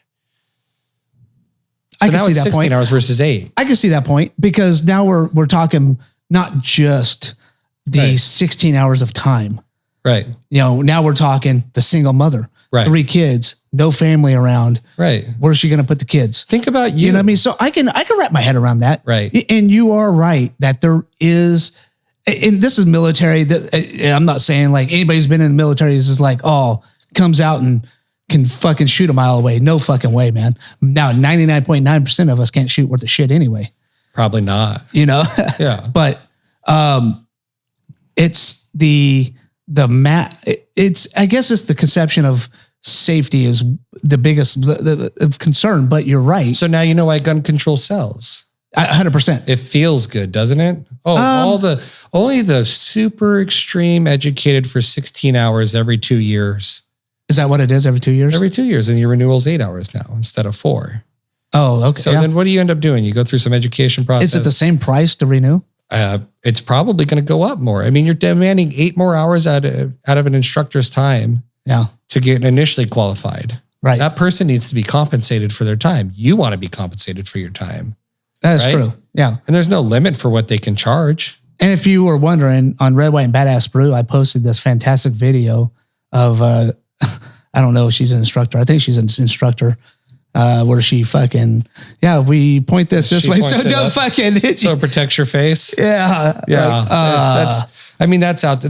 So
I can see that
16
point.
hours versus 8.
I can see that point because now we're talking not just the 16 hours of time.
Right.
Now we're talking the single mother, 3 kids, no family around.
Right.
Where's she going to put the kids?
Think about you.
You know what I mean? So I can wrap my head around that.
Right.
And you are right that there is, and this is military. I'm not saying like anybody who's been in the military is just like, comes out and can fucking shoot a mile away. No fucking way, man. Now 99.9% of us can't shoot worth a shit anyway.
Probably not.
Yeah. But it's I guess it's the conception of safety is the biggest concern, but you're right.
So now you know why gun control sells.
100%.
It feels good, doesn't it? Only the super extreme educated for 16 hours every 2 years.
Is that what it is every 2 years?
Every 2 years. And your renewal's 8 hours now instead of 4.
Oh, okay.
So then what do you end up doing? You go through some education process.
Is it the same price to renew?
It's probably going to go up more. I mean, you're demanding 8 more hours out of an instructor's time to get initially qualified.
Right.
That person needs to be compensated for their time. You want to be compensated for your time.
That is true. Yeah.
And there's no limit for what they can charge.
And if you were wondering, on Red, White, and Badass Brew, I posted this fantastic video of, I don't know if she's an instructor. I think she's an instructor. Where she fucking, we point this way. So don't fucking hit you.
So it protects your face.
Yeah.
Yeah. That's out there.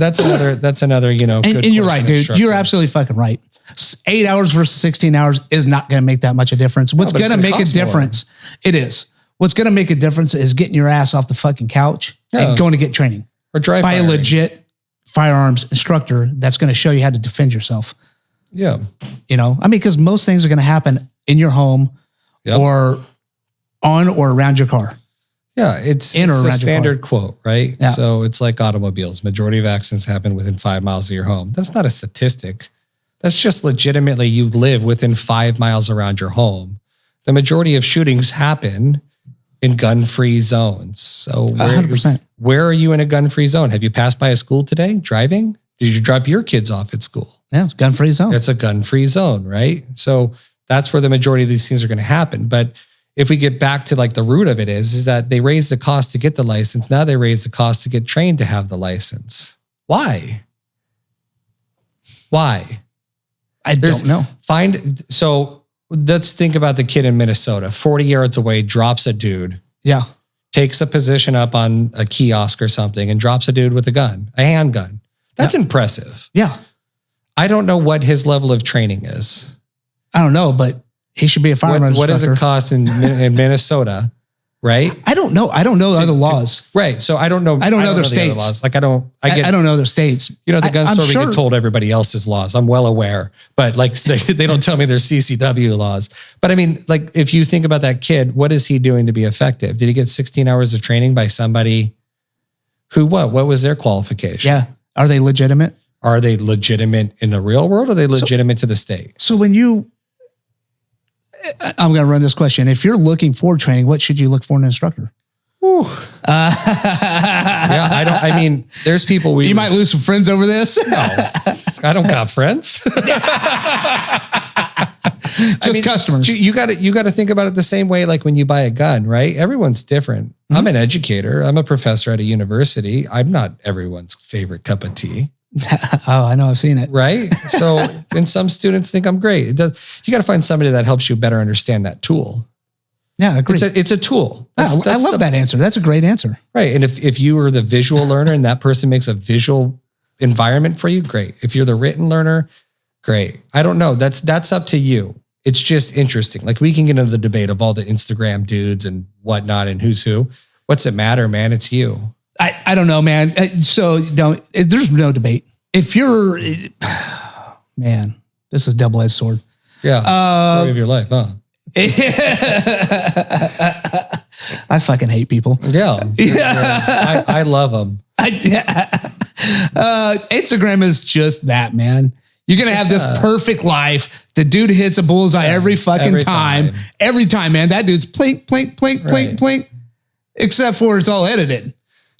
That's another,
and you're right, dude. You're absolutely fucking right. 8 hours versus 16 hours is not going to make that much a difference. What's going to make a difference? It is. What's going to make a difference is getting your ass off the fucking couch and going to get training.
Or dry
by
firing.
a legit firearms instructor that's going to show you how to defend yourself.
Yeah.
Because most things are going to happen in your home or on or around your car.
Yeah, it's a standard quote, right? Yeah. So it's like automobiles. Majority of accidents happen within 5 miles of your home. That's not a statistic. That's just legitimately you live within 5 miles around your home. The majority of shootings happen in gun-free zones. So
100%.
Where are you in a gun-free zone? Have you passed by a school today driving? Did you drop your kids off at school?
Yeah, it's gun-free zone.
It's a gun-free zone, right? So that's where the majority of these things are going to happen. But if we get back to like the root of it is that they raise the cost to get the license. Now they raise the cost to get trained to have the license. Why? I don't know. So let's think about the kid in Minnesota, 40 yards away, drops a dude.
Yeah.
Takes a position up on a kiosk or something and drops a dude with a gun, a handgun. That's impressive.
Yeah.
I don't know what his level of training is.
I don't know, but he should be a firearms
What does
instructor.
it cost in Minnesota, right?
I don't know. I don't know other laws.
Right. So I don't know.
I don't know their
the
states.
other laws. Like I don't know
their states.
You know, the gun store, we
sure.
get told everybody else's laws. I'm well aware, but like they don't tell me their CCW laws. But I mean, like if you think about that kid, what is he doing to be effective? Did he get 16 hours of training by somebody who, what was their qualification?
Yeah. Are they legitimate?
Are they legitimate in the real world? Or are they legitimate to the state?
So when I'm going to run this question. If you're looking for training, what should you look for in an instructor?
Yeah, I mean, there's people
you might lose some friends over this.
No, I don't got friends.
Just customers.
You got to think about it the same way. Like when you buy a gun, right? Everyone's different. Mm-hmm. I'm an educator. I'm a professor at a university. I'm not everyone's favorite cup of tea.
Oh, I know. I've seen it.
Right. So, and some students think I'm great. You got to find somebody that helps you better understand that tool.
Yeah, I agree.
It's a tool.
I love that answer. That's a great answer.
Right. And if you are the visual learner and that person makes a visual environment for you, great. If you're the written learner, great. I don't know. That's up to you. It's just interesting. Like we can get into the debate of all the Instagram dudes and whatnot and who's who. What's it matter, man? It's you.
I don't know, man. So there's no debate. If you're, man, this is a double-edged sword.
Yeah. Story of your life, huh?
I fucking hate people.
Yeah. I love them.
Instagram is just that, man. You're going to have this perfect life. The dude hits a bullseye every fucking time. Every time, man. That dude's plink, plink, plink, plink, plink. Except for it's all edited.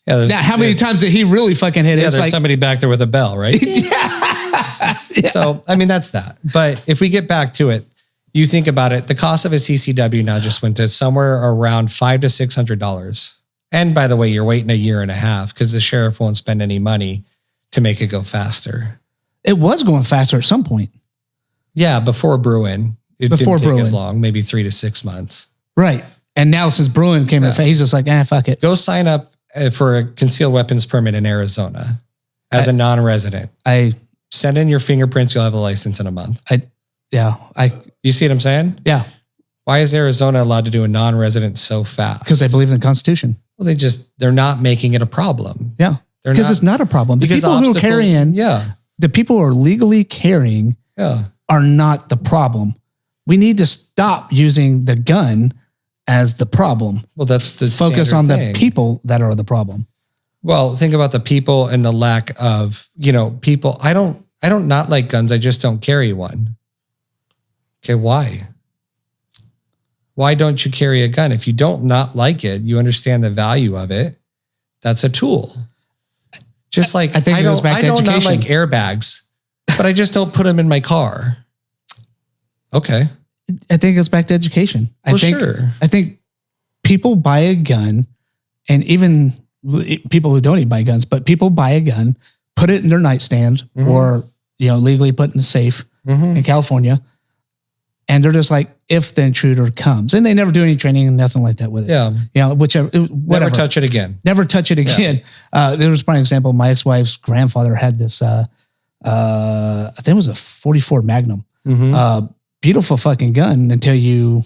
Yeah, now, how many times did he really fucking hit it?
Yeah, there's somebody back there with a bell, right?
Yeah.
So, I mean, that's that. But if we get back to it, you think about it, the cost of a CCW now just went to somewhere around $500 to $600. And by the way, you're waiting a year and a half because the sheriff won't spend any money to make it go faster.
It was going faster at some point.
Yeah, before Bruin. It didn't take as long, maybe 3 to 6 months.
Right. And now since Bruin came in, he's just like, fuck it.
Go sign up for a concealed weapons permit in Arizona as a non-resident. Send in your fingerprints. You'll have a license in a month. You see what I'm saying?
Yeah.
Why is Arizona allowed to do a non-resident so fast?
Because they believe in the Constitution.
Well, they're not making it a problem.
Yeah. Because it's not a problem. The people who are carrying, the people who are legally carrying are not the problem. We need to stop using the gun as the problem.
Well, that's the
focus on the people that are the problem.
Well, think about the people and the lack of, people. I don't not like guns. I just don't carry one. Okay. Why? Why don't you carry a gun? If you don't not like it, you understand the value of it. That's a tool. Just like I don't not like airbags, but I just don't put them in my car. Okay.
I think it goes back to education. I think people buy a gun, and even people who don't even buy guns, but people buy a gun, put it in their nightstand or, legally put in a safe in California. And they're just like, if the intruder comes, and they never do any training and nothing like that with it.
Yeah.
Whatever.
Never touch it again.
Never touch it again. Yeah. There was a prime example. My ex-wife's grandfather had this, I think it was a .44 Magnum. Beautiful fucking gun until you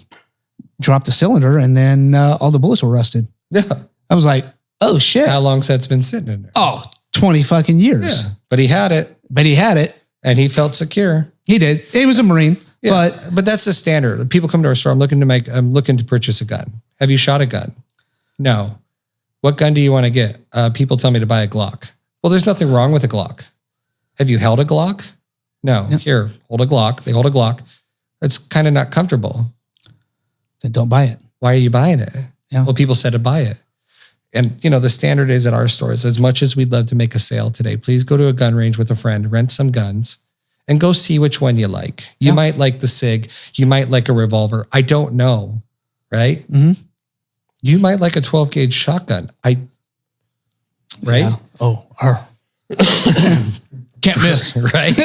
drop the cylinder and then all the bullets were rusted.
Yeah.
I was like, oh shit.
How long's that's been sitting in there?
Oh, 20 fucking years.
Yeah. But he had it.
And
he felt secure.
He did. He was a Marine.
Yeah, but that's the standard. People come to our store. I'm looking to purchase a gun. Have you shot a gun? No. What gun do you want to get? People tell me to buy a Glock. Well, there's nothing wrong with a Glock. Have you held a Glock? No. Yep. Here, hold a Glock. They hold a Glock. It's kind of not comfortable.
Then don't buy it.
Why are you buying it?
Yeah.
Well, people said to buy it. And, the standard is at our stores, as much as we'd love to make a sale today, please go to a gun range with a friend, rent some guns, and go see which one you like. You might like the SIG. You might like a revolver. I don't know, right?
Mm-hmm.
You might like a 12 gauge shotgun. Right?
Yeah. Oh, can't miss,
right?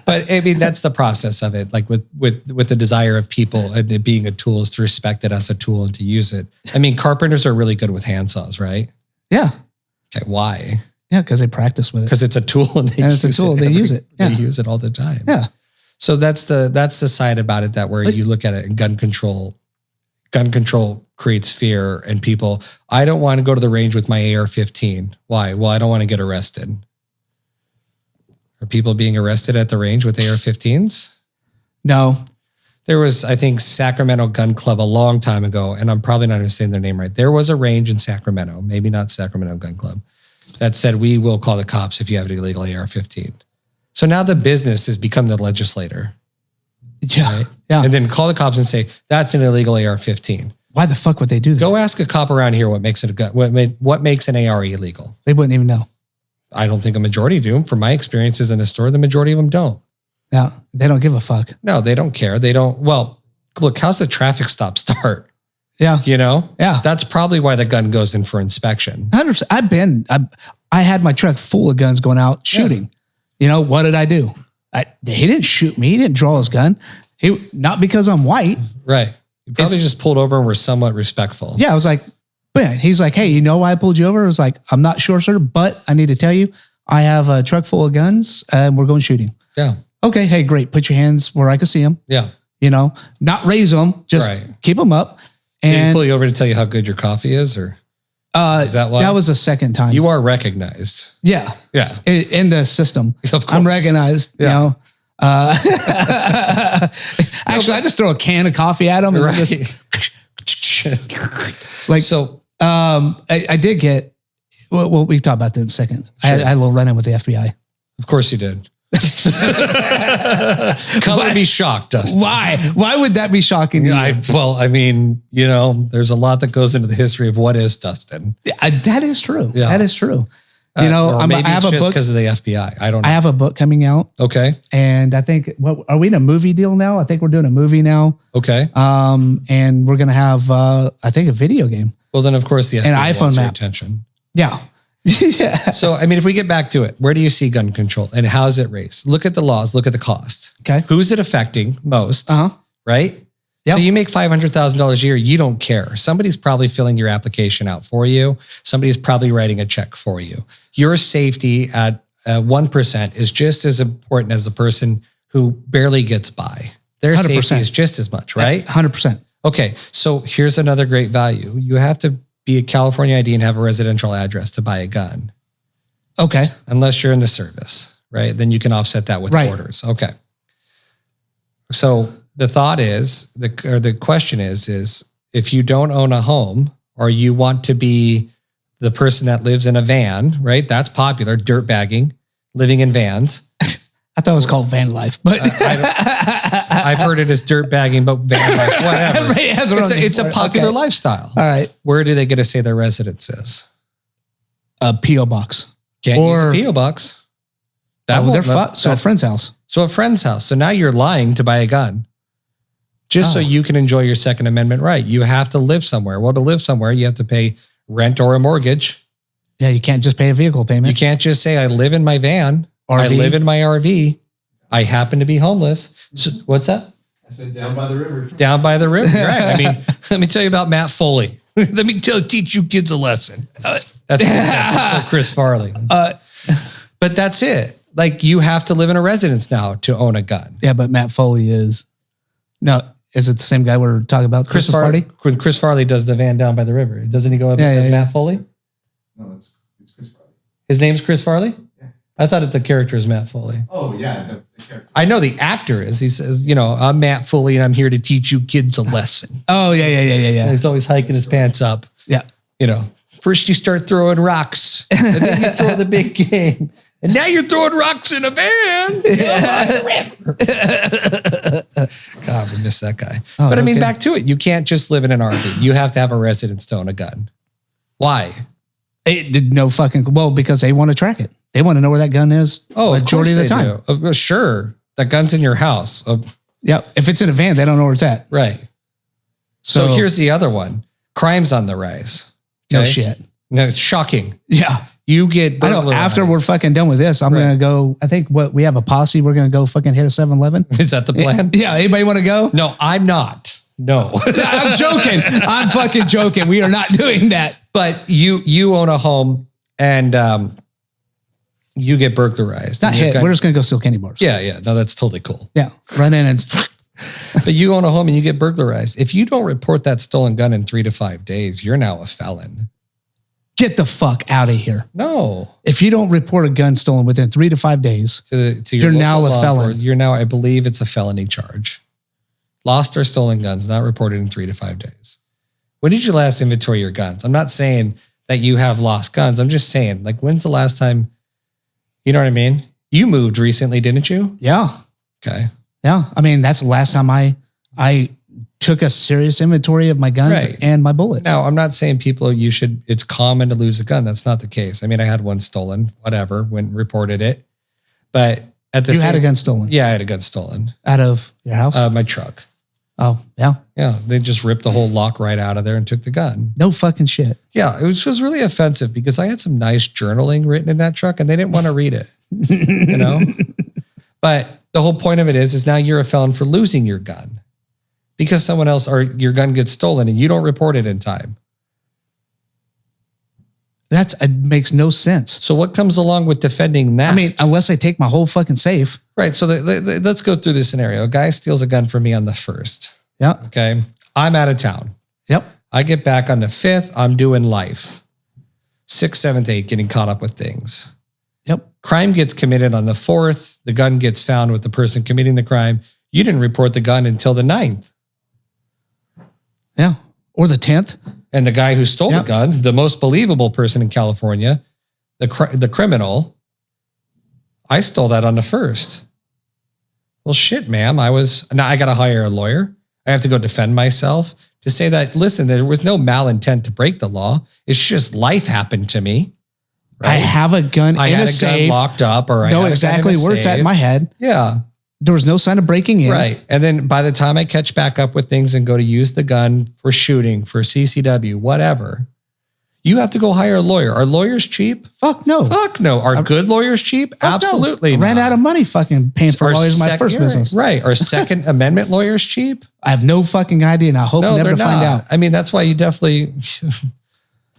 But I mean, that's the process of it. Like with the desire of people and it being a tool is to respect it as a tool and to use it. I mean, carpenters are really good with handsaws, right?
Yeah.
Okay. Why?
Yeah, because they practice with it.
Because it's a tool and
they use it.
They use it all the time.
Yeah.
So that's the side about it where you look at it in gun gun control creates fear and people, I don't want to go to the range with my AR-15. Why? Well, I don't want to get arrested. Are people being arrested at the range with AR-15s?
No.
There was, I think, Sacramento Gun Club a long time ago, and I'm probably not saying their name right. There was a range in Sacramento, maybe not Sacramento Gun Club, that said, we will call the cops if you have an illegal AR-15. So now the business has become the legislator.
Yeah.
Right?
Yeah.
And then call the cops and say, that's an illegal AR-15.
Why the fuck would they do that?
Go ask a cop around here what makes it a gun, what makes an AR illegal.
They wouldn't even know.
I don't think a majority do. From my experiences in the store, the majority of them don't.
Yeah. They don't give a fuck.
No, they don't care. They don't. Well, look, how's the traffic stop start?
Yeah.
You know?
Yeah.
That's probably why the gun goes in for inspection.
100%. I had my truck full of guns going out shooting. Yeah. You know, what did I do? He didn't shoot me. He didn't draw his gun. Not because I'm white.
Right. You probably just pulled over and were somewhat respectful.
Yeah. I was like, man, he's like, hey, you know why I pulled you over? I was like, I'm not sure, sir, but I need to tell you, I have a truck full of guns and we're going shooting.
Yeah.
Okay. Hey, great. Put your hands where I can see them.
Yeah.
You know, not raise them, just keep them up.
And did he
and
pull you over to tell you how good your coffee is, or is that why?
That was the second time.
You are recognized.
Yeah.
Yeah.
In the system.
Of course.
I'm recognized,
Yeah.
you know. Actually, I just throw a can of coffee at them. And like,
so,
I did get, well, we can talk about that in a second. Sure. I had a little run-in with the FBI.
Of course you did. Color me shocked, Dustin.
Why would that be shocking to you?
I mean, you know, there's a lot that goes into the history of what is Dustin.
That is true.
Yeah.
That is true. You know,
maybe
I have
it's
a
just
book
because of the FBI. I don't know.
I have a book coming out.
Okay.
And I think, are we in a movie deal now? I think we're doing a movie now.
Okay.
And we're going to have, I think, a video game.
Well, then, of course, the FBI
iPhone
wants your
map.
attention.
Yeah. Yeah.
So, I mean, if we get back to it, where do you see gun control and how is it raised? Look at the laws. Look at the cost.
Okay.
Who's it affecting most? Right?
Yep.
So you make $500,000 a year. You don't care. Somebody's probably filling your application out for you. Somebody's probably writing a check for you. Your safety at 1% is just as important as the person who barely gets by. Their
100%.
safety is just as much, right?
100%.
Okay. So here's another great value. You have to be a California ID and have a residential address to buy a gun.
Okay.
Unless you're in the service, right? Then you can offset that with orders. Okay. So the thought is, the question is if you don't own a home or you want to be the person that lives in a van, right? That's popular, dirt bagging, living in vans.
I thought it was called van life, but
I've heard it as dirt bagging, but van life, whatever. It's a popular lifestyle.
All right.
Where do they get to say their residence is?
A P.O. box.
Can't use a P.O. box.
So a friend's house.
So a friend's house. So now you're lying to buy a gun. Just so you can enjoy your Second Amendment right. You have to live somewhere. Well, to live somewhere, you have to pay rent or a mortgage.
Yeah, you can't just pay a vehicle payment.
You can't just say, I live in my van. RV. I live in my RV. I happen to be homeless. So what's that?
I said down by the river.
Down by the river. Right. I mean, let me tell you about Matt Foley. Let me teach you kids a lesson. That's Chris Farley. But that's it. Like, you have to live in a residence now to own a gun.
Yeah, but Matt Foley is it the same guy we're talking about?
Chris Farley? When Chris Farley does the van down by the river, doesn't he go up as Matt Foley?
No, it's Chris Farley.
His name's Chris Farley?
Yeah.
I thought the character is Matt Foley.
Oh, yeah, the character.
I know the actor is. He says, I'm Matt Foley and I'm here to teach you kids a lesson.
Oh, yeah.
And he's always hiking his pants up.
Yeah.
First you start throwing rocks and then you throw the big game. And now you're throwing rocks in a van. God, we miss that guy. But I mean, back to it. You can't just live in an RV. You have to have a residence to own a gun. Why?
Because they want to track it. They want to know where that gun is. Majority of the time.
Sure. That gun's in your house.
Yeah. If it's in a van, they don't know where it's at.
Right. So here's the other one. Crime's on the rise.
Okay? No shit.
No, it's shocking.
Yeah.
You get burglarized.
I know. After we're fucking done with this, I'm going to go. I think we have a posse. We're going to go fucking hit a 7-Eleven.
Is that the plan?
Yeah. Anybody want to go?
No, I'm not. No.
I'm joking. I'm fucking joking. We are not doing that.
But you own a home and you get burglarized.
Not hit. We're just going to go steal candy bars.
Yeah. No, that's totally cool.
Yeah. Run in and
But you own a home and you get burglarized. If you don't report that stolen gun in 3 to 5 days, you're now a felon.
Get the fuck out of here.
No.
If you don't report a gun stolen within 3 to 5 days,
To
you're now a felon.
You're now, I believe it's a felony charge. Lost or stolen guns not reported in 3 to 5 days. When did you last inventory your guns? I'm not saying that you have lost guns. I'm just saying, like, when's the last time, you know what I mean? You moved recently, didn't you?
Yeah.
Okay.
Yeah. I mean, that's the last time I took a serious inventory of my guns and my bullets.
Now, I'm not saying it's common to lose a gun. That's not the case. I mean, I had one stolen, whatever, went and reported it. But
you had a gun stolen?
Yeah, I had a gun stolen.
Out of your house?
My truck.
Oh, yeah.
Yeah. They just ripped the whole lock right out of there and took the gun.
No fucking shit.
Yeah. It was really offensive because I had some nice journaling written in that truck and they didn't want to read it, you know? But the whole point of it is now you're a felon for losing your gun because someone else or your gun gets stolen and you don't report it in time.
It makes no sense.
So what comes along with defending that?
I mean, unless I take my whole fucking safe.
Right. So let's go through this scenario. A guy steals a gun from me on the 1st.
Yeah.
Okay. I'm out of town.
Yep.
I get back on the 5th. I'm doing life. 6th, 7th, 8th, getting caught up with things.
Yep.
Crime gets committed on the 4th. The gun gets found with the person committing the crime. You didn't report the gun until the 9th.
Yeah. Or the 10th.
And the guy who stole the gun, the most believable person in California, the criminal, I stole that on the 1st. Well, shit, ma'am. Now I got to hire a lawyer. I have to go defend myself to say that, listen, there was no malintent to break the law. It's just life happened to me. Right?
I have a gun
I
in
had
a
gun
safe.
locked up, or I
know
had
exactly
a gun in a
where it's at in my head.
Yeah.
There was no sign of breaking in.
Right. And then by the time I catch back up with things and go to use the gun for shooting, for CCW, whatever, you have to go hire a lawyer. Are lawyers cheap?
Fuck no.
Fuck no. Are good lawyers cheap? Absolutely
no. I ran out of money fucking paying for lawyers in my first business.
Right. Are Second Amendment lawyers cheap?
I have no fucking idea, and I hope never to find out.
I mean, that's why you definitely,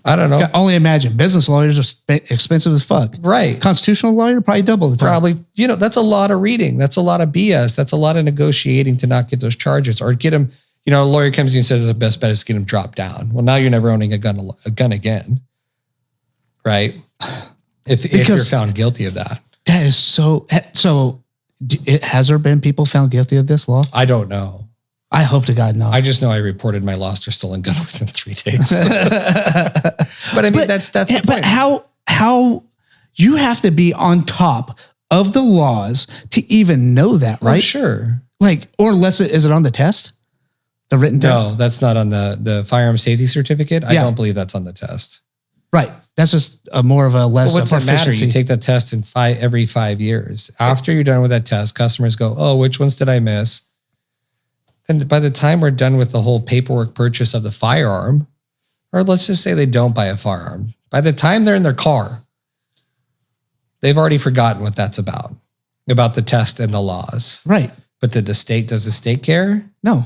I don't know.
I can only imagine. Business lawyers are expensive as fuck.
Right.
Constitutional lawyer, probably double the time.
Probably, that's a lot of reading. That's a lot of BS. That's a lot of negotiating to not get those charges or get them, a lawyer comes to you and says the best bet is to get them dropped down. Well, now you're never owning a gun again. Right. If you're found guilty of that.
That is so has there been people found guilty of this law?
I don't know.
I hope to God no.
I just know I reported my lost or stolen gun within 3 days. But I mean, that's the point.
But how you have to be on top of the laws to even know that, right?
Oh, sure.
Or unless is it on the test? The written test?
No, that's not on the firearm safety certificate. I don't believe that's on the test.
Right. That's just more of a less
what's that matter? You take that test in every 5 years. After you're done with that test, customers go, oh, which ones did I miss? Then by the time we're done with the whole paperwork purchase of the firearm, or let's just say they don't buy a firearm, by the time they're in their car, they've already forgotten what that's about the test and the laws.
Right.
But does the state care?
No.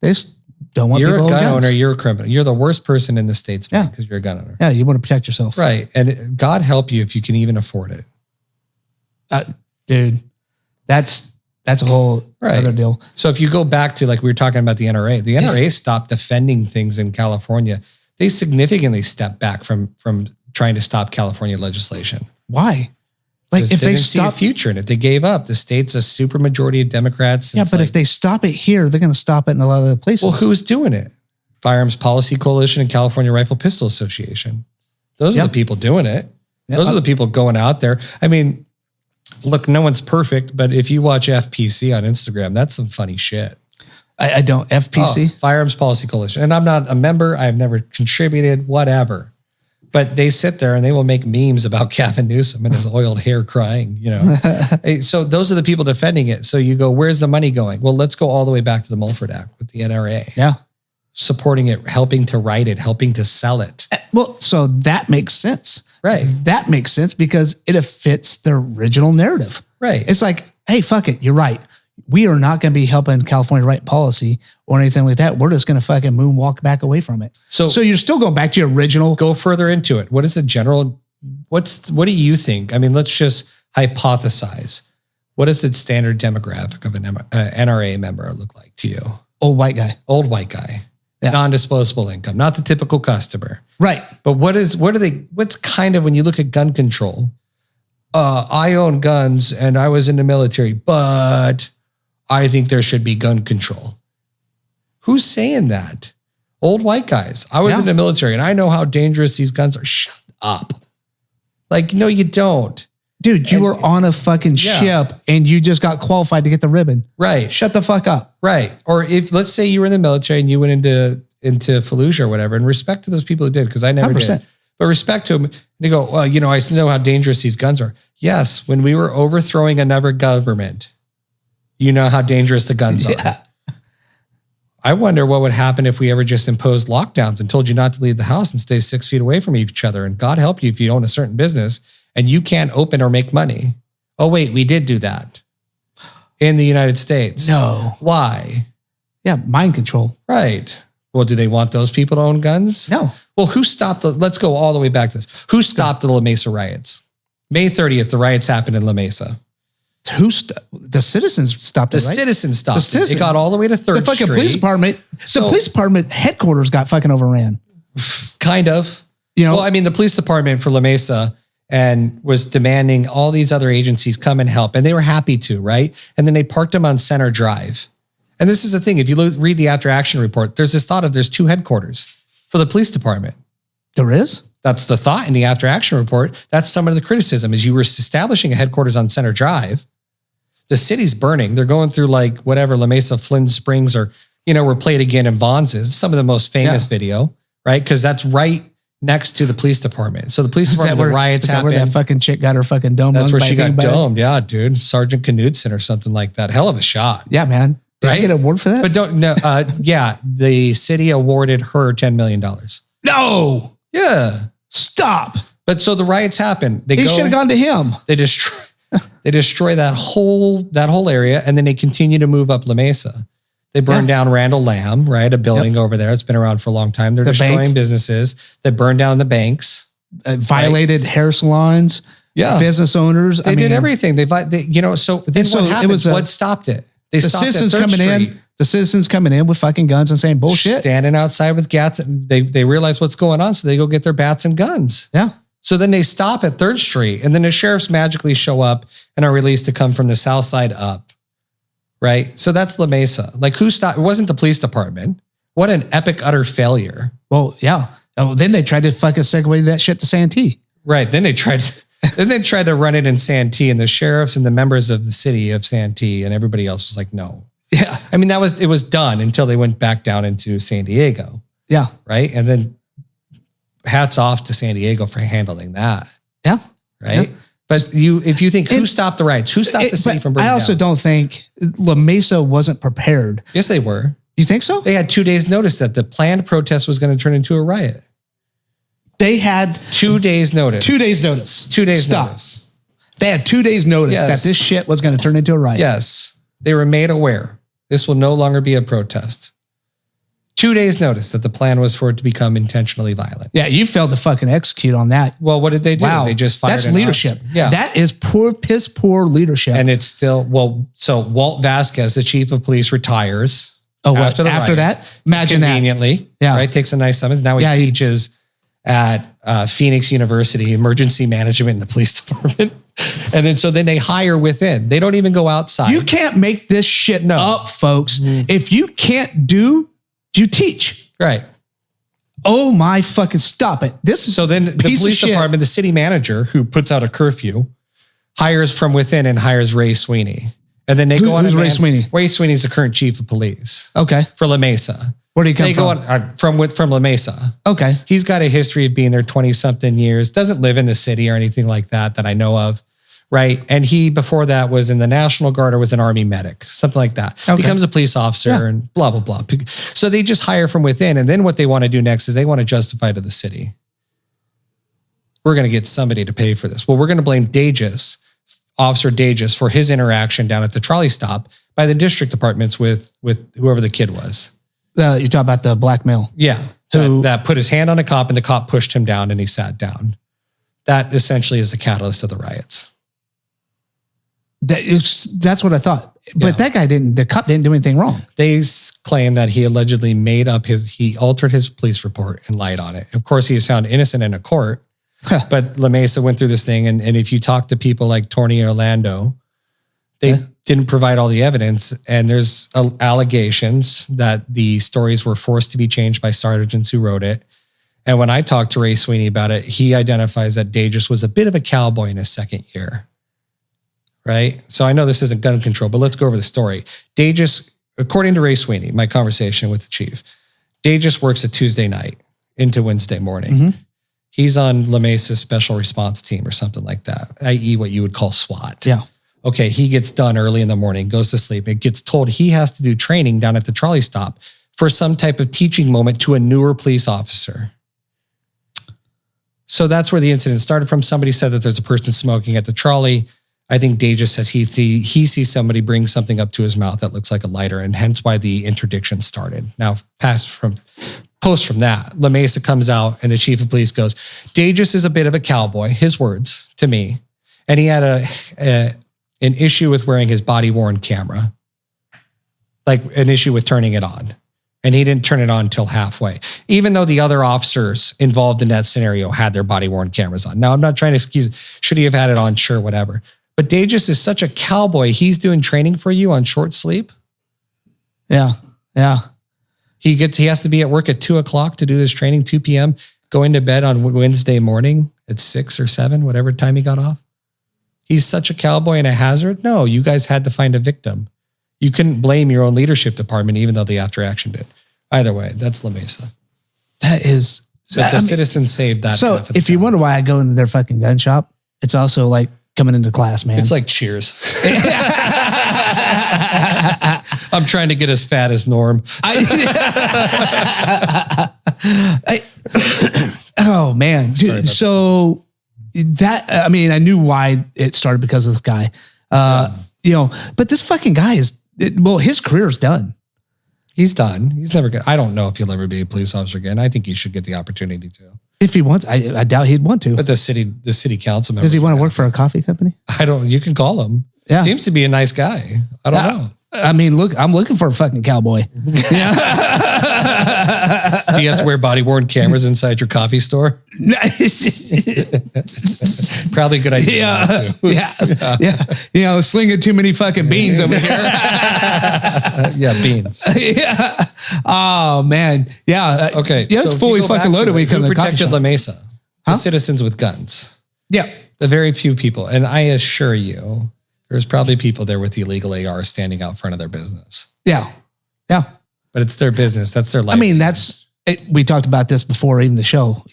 They just don't want
You're
people
a gun
guns.
owner. You're a criminal. You're the worst person in the states because you're a gun owner.
Yeah, you want to protect yourself.
Right. And God help you if you can even afford it.
Dude, that's a whole other deal.
So if you go back to, like we were talking about the NRA stopped defending things in California. They significantly stepped back from trying to stop California legislation.
Why? Like if they
see a future in it, they gave up. The state's a super majority of Democrats.
Yeah, but if they stop it here, they're going to stop it in a lot of other places.
Well, who's doing it? Firearms Policy Coalition and California Rifle Pistol Association. Those are the people doing it. Yeah. Those are the people going out there. I mean, look, no one's perfect, but if you watch FPC on Instagram, that's some funny shit.
I don't. FPC?
Firearms Policy Coalition. And I'm not a member. I've never contributed, whatever. But they sit there and they will make memes about Gavin Newsom and his oiled hair crying, So those are the people defending it. So you go, where's the money going? Well, let's go all the way back to the Mulford Act with the NRA.
Yeah.
Supporting it, helping to write it, helping to sell it.
Well, so that makes sense.
Right.
That makes sense because it fits the original narrative.
Right.
It's like, hey, fuck it. You're right. We are not going to be helping California write policy or anything like that. We're just going to fucking moonwalk back away from it. So you're still going back to your original.
Go further into it. What is the general, what do you think? I mean, let's just hypothesize. What does the standard demographic of an NRA member look like to you?
Old white guy.
Old white guy.
Yeah.
Non-disposable income, not the typical customer.
Right.
But what's kind of when you look at gun control? I own guns and I was in the military, but I think there should be gun control. Who's saying that? Old white guys. I was in the military and I know how dangerous these guns are. Shut up. Like, no, you don't.
Dude, you were on a fucking ship and you just got qualified to get the ribbon.
Right.
Shut the fuck up.
Right. Or if, let's say you were in the military and you went into Fallujah or whatever, and respect to those people who did, because I never
100%.
did. But respect to them. They go, well, you know, I know how dangerous these guns are. Yes, when we were overthrowing another government, you know how dangerous the guns are. I wonder what would happen if we ever just imposed lockdowns and told you not to leave the house and stay 6 feet away from each other. And God help you if you own a certain business and you can't open or make money. Oh, wait, we did do that in the United States.
No.
Why?
Yeah, mind control.
Right. Well, do they want those people to own guns?
No.
Well, who stopped let's go all the way back to this. Who stopped the La Mesa riots? May 30th, the riots happened in La Mesa.
The citizens stopped it, right?
The citizens stopped
The citizens.
it. It got all the way to 3rd
The fucking
Street.
police department. The police department headquarters got fucking overran.
Kind of.
You know,
Well, I mean, the police department for La Mesa and was demanding all these other agencies come and help. And they were happy to, right? And then they parked them on Center Drive. And this is the thing. If you read the after action report, there's this thought of there's 2 headquarters for the police department.
there is?
That's the thought in the after action report. That's some of the criticism is you were establishing a headquarters on Center Drive. The city's burning. They're going through like whatever La Mesa, Flynn Springs, or, you know, were played again in Vons is some of the most famous video, right? Because that's right next to the police department. So the police department, the riots happened.
Where that fucking chick got her fucking dome?
That's where she got
anybody?
domed. Yeah, dude. Sergeant Knudsen or something like that. Hell of a shot.
Yeah, man. Did I get an award for that?
But don't, no, yeah, the city awarded her $10 million.
No.
Yeah.
Stop.
But so the riots happen.
He should have gone to him.
They destroy that whole area, and then they continue to move up La Mesa. They burn down Randall Lamb, right? A building over there. It's been around for a long time. They're destroying businesses. They burn down the banks.
Violated hair salons.
Yeah.
Business owners.
They did everything. You know, so then what happened? What stopped it? They stopped at 3rd Street.
The citizens coming in with fucking guns and saying bullshit.
Standing outside with bats. They realize what's going on, so they go get their bats and guns.
Yeah.
So then they stop at 3rd Street, and then the sheriffs magically show up and are released to come from the south side up. Right? So that's La Mesa. Like, who stopped? It wasn't the police department. What an epic, utter failure.
Well, yeah. Oh, then they tried to fucking segue that shit to Santee.
Right. Then they tried to run it in Santee, and the sheriffs and the members of the city of Santee and everybody else was like, no.
Yeah.
I mean, it was done until they went back down into San Diego.
Yeah.
Right. And then hats off to San Diego for handling that.
Yeah.
Right. Yeah. But if you think who stopped the riots, who stopped the city from burning down?
I also don't think La Mesa wasn't prepared.
Yes, they were.
You think so?
They had 2 days notice that the planned protest was going to turn into a riot.
They had
2 days notice.
2 days notice.
2 days
Stop.
notice.
They had 2 days notice that this shit was going to turn into a riot.
Yes. They were made aware. This will no longer be a protest. 2 days notice that the plan was for it to become intentionally violent.
Yeah, you failed to fucking execute on that.
Well, what did they do?
Wow.
They just fired.
That's leadership.
Yeah.
That is piss poor leadership.
And it's still, so Walt Vasquez, the chief of police, retires.
Oh, after that? Imagine
conveniently,
that. Yeah.
Right? Takes a nice summons. Now he teaches at Phoenix University, emergency management in the police department. And then they hire within. They don't even go outside.
You can't make this shit up, folks. Mm-hmm. If you can't do, you teach.
Right.
Oh my fucking stop it.
So then the police department, the city manager who puts out a curfew, hires from within and hires Ray Sweeney. And then they go on.
Who's Ray Sweeney?
Ray Sweeney is the current chief of police.
Okay.
For La Mesa.
Where did he come from?
They go on from La Mesa.
Okay.
He's got a history of being there 20-something years. Doesn't live in the city or anything like that I know of. Right. And he, before that, was in the National Guard or was an Army medic, something like that. Okay. Becomes a police officer and blah, blah, blah. So they just hire from within. And then what they want to do next is they want to justify to the city. We're going to get somebody to pay for this. Well, we're going to blame Officer Dages, for his interaction down at the trolley stop by the district departments with whoever the kid was.
You talk about the black male.
Yeah. That put his hand on a cop and the cop pushed him down and he sat down. That essentially is the catalyst of the riots.
That's what I thought. But that guy the cop didn't do anything wrong.
They claim that he allegedly he altered his police report and lied on it. Of course, he was found innocent in a court, but La Mesa went through this thing. And if you talk to people like Tony Orlando, they didn't provide all the evidence. And there's allegations that the stories were forced to be changed by sergeants who wrote it. And when I talked to Ray Sweeney about it, he identifies that Dages was a bit of a cowboy in his second year. Right? So I know this isn't gun control, but let's go over the story. Dages, according to Ray Sweeney, my conversation with the chief, Dages works a Tuesday night into Wednesday morning. Mm-hmm. He's on La Mesa's special response team or something like that, i.e. what you would call SWAT.
Yeah.
Okay, he gets done early in the morning, goes to sleep, and gets told he has to do training down at the trolley stop for some type of teaching moment to a newer police officer. So that's where the incident started from. Somebody said that there's a person smoking at the trolley. I think Dages says he sees somebody bring something up to his mouth that looks like a lighter, and hence why the interdiction started. Now, post from that, La Mesa comes out and the chief of police goes, Dages is a bit of a cowboy, his words to me. And he had an issue with wearing his body-worn camera, like an issue with turning it on. And he didn't turn it on until halfway, even though the other officers involved in that scenario had their body-worn cameras on. Now, I'm not trying to excuse, should he have had it on? Sure, whatever. But Dages is such a cowboy. He's doing training for you on short sleep.
Yeah. Yeah.
He has to be at work at 2:00 to do this training, 2 p.m., going to bed on Wednesday morning at 6 or 7, whatever time he got off. He's such a cowboy and a hazard. No, you guys had to find a victim. You couldn't blame your own leadership department, even though the after action did. Either way, that's La Mesa.
That is.
But the citizens saved that.
So if you wonder why I go into their fucking gun shop, it's also like coming into class, man.
It's like Cheers. I'm trying to get as fat as Norm.
Oh man. Dude, so that, I mean, I knew why it started because of this guy. But this fucking guy his career's done.
He's done. He's never going to, I don't know if he'll ever be a police officer again. I think he should get the opportunity to.
If he wants, I doubt he'd want to.
But the city council member.
Does he want to work for a coffee company?
You can call him.
Yeah.
Seems to be a nice guy. I don't know.
I mean, look, I'm looking for a fucking cowboy. Yeah.
Do you have to wear body-worn cameras inside your coffee store? Probably a good idea.
Yeah. Slinging too many fucking beans over here.
Yeah, beans.
Yeah. Oh, man. Yeah.
Okay.
Yeah, it's fully fucking loaded when you come to the coffee
protected
shop.
La Mesa? The citizens with guns.
Yeah.
The very few people. And I assure you, there's probably people there with illegal AR standing out front of their business.
Yeah. Yeah.
But it's their business. That's their life.
I mean, we talked about this before even the show.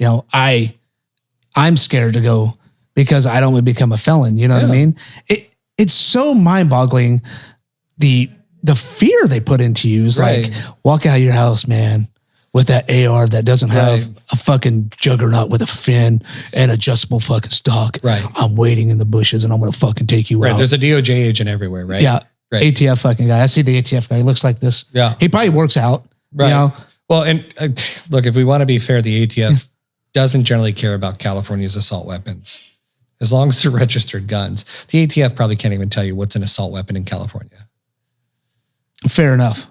I'm scared to go because I don't want to become a felon. You know what I mean? It's so mind-boggling. The fear they put into you is like, walk out of your house, man, with that AR that doesn't have a fucking juggernaut with a fin and adjustable fucking stock.
Right.
I'm waiting in the bushes and I'm going to fucking take you out.
There's a DOJ agent everywhere, right?
Yeah.
Right.
ATF fucking guy. I see the ATF guy. He looks like this.
Yeah.
He probably works out.
Right.
You know?
Well, and look, if we want to be fair, the ATF doesn't generally care about California's assault weapons. As long as they're registered guns. The ATF probably can't even tell you what's an assault weapon in California.
Fair enough.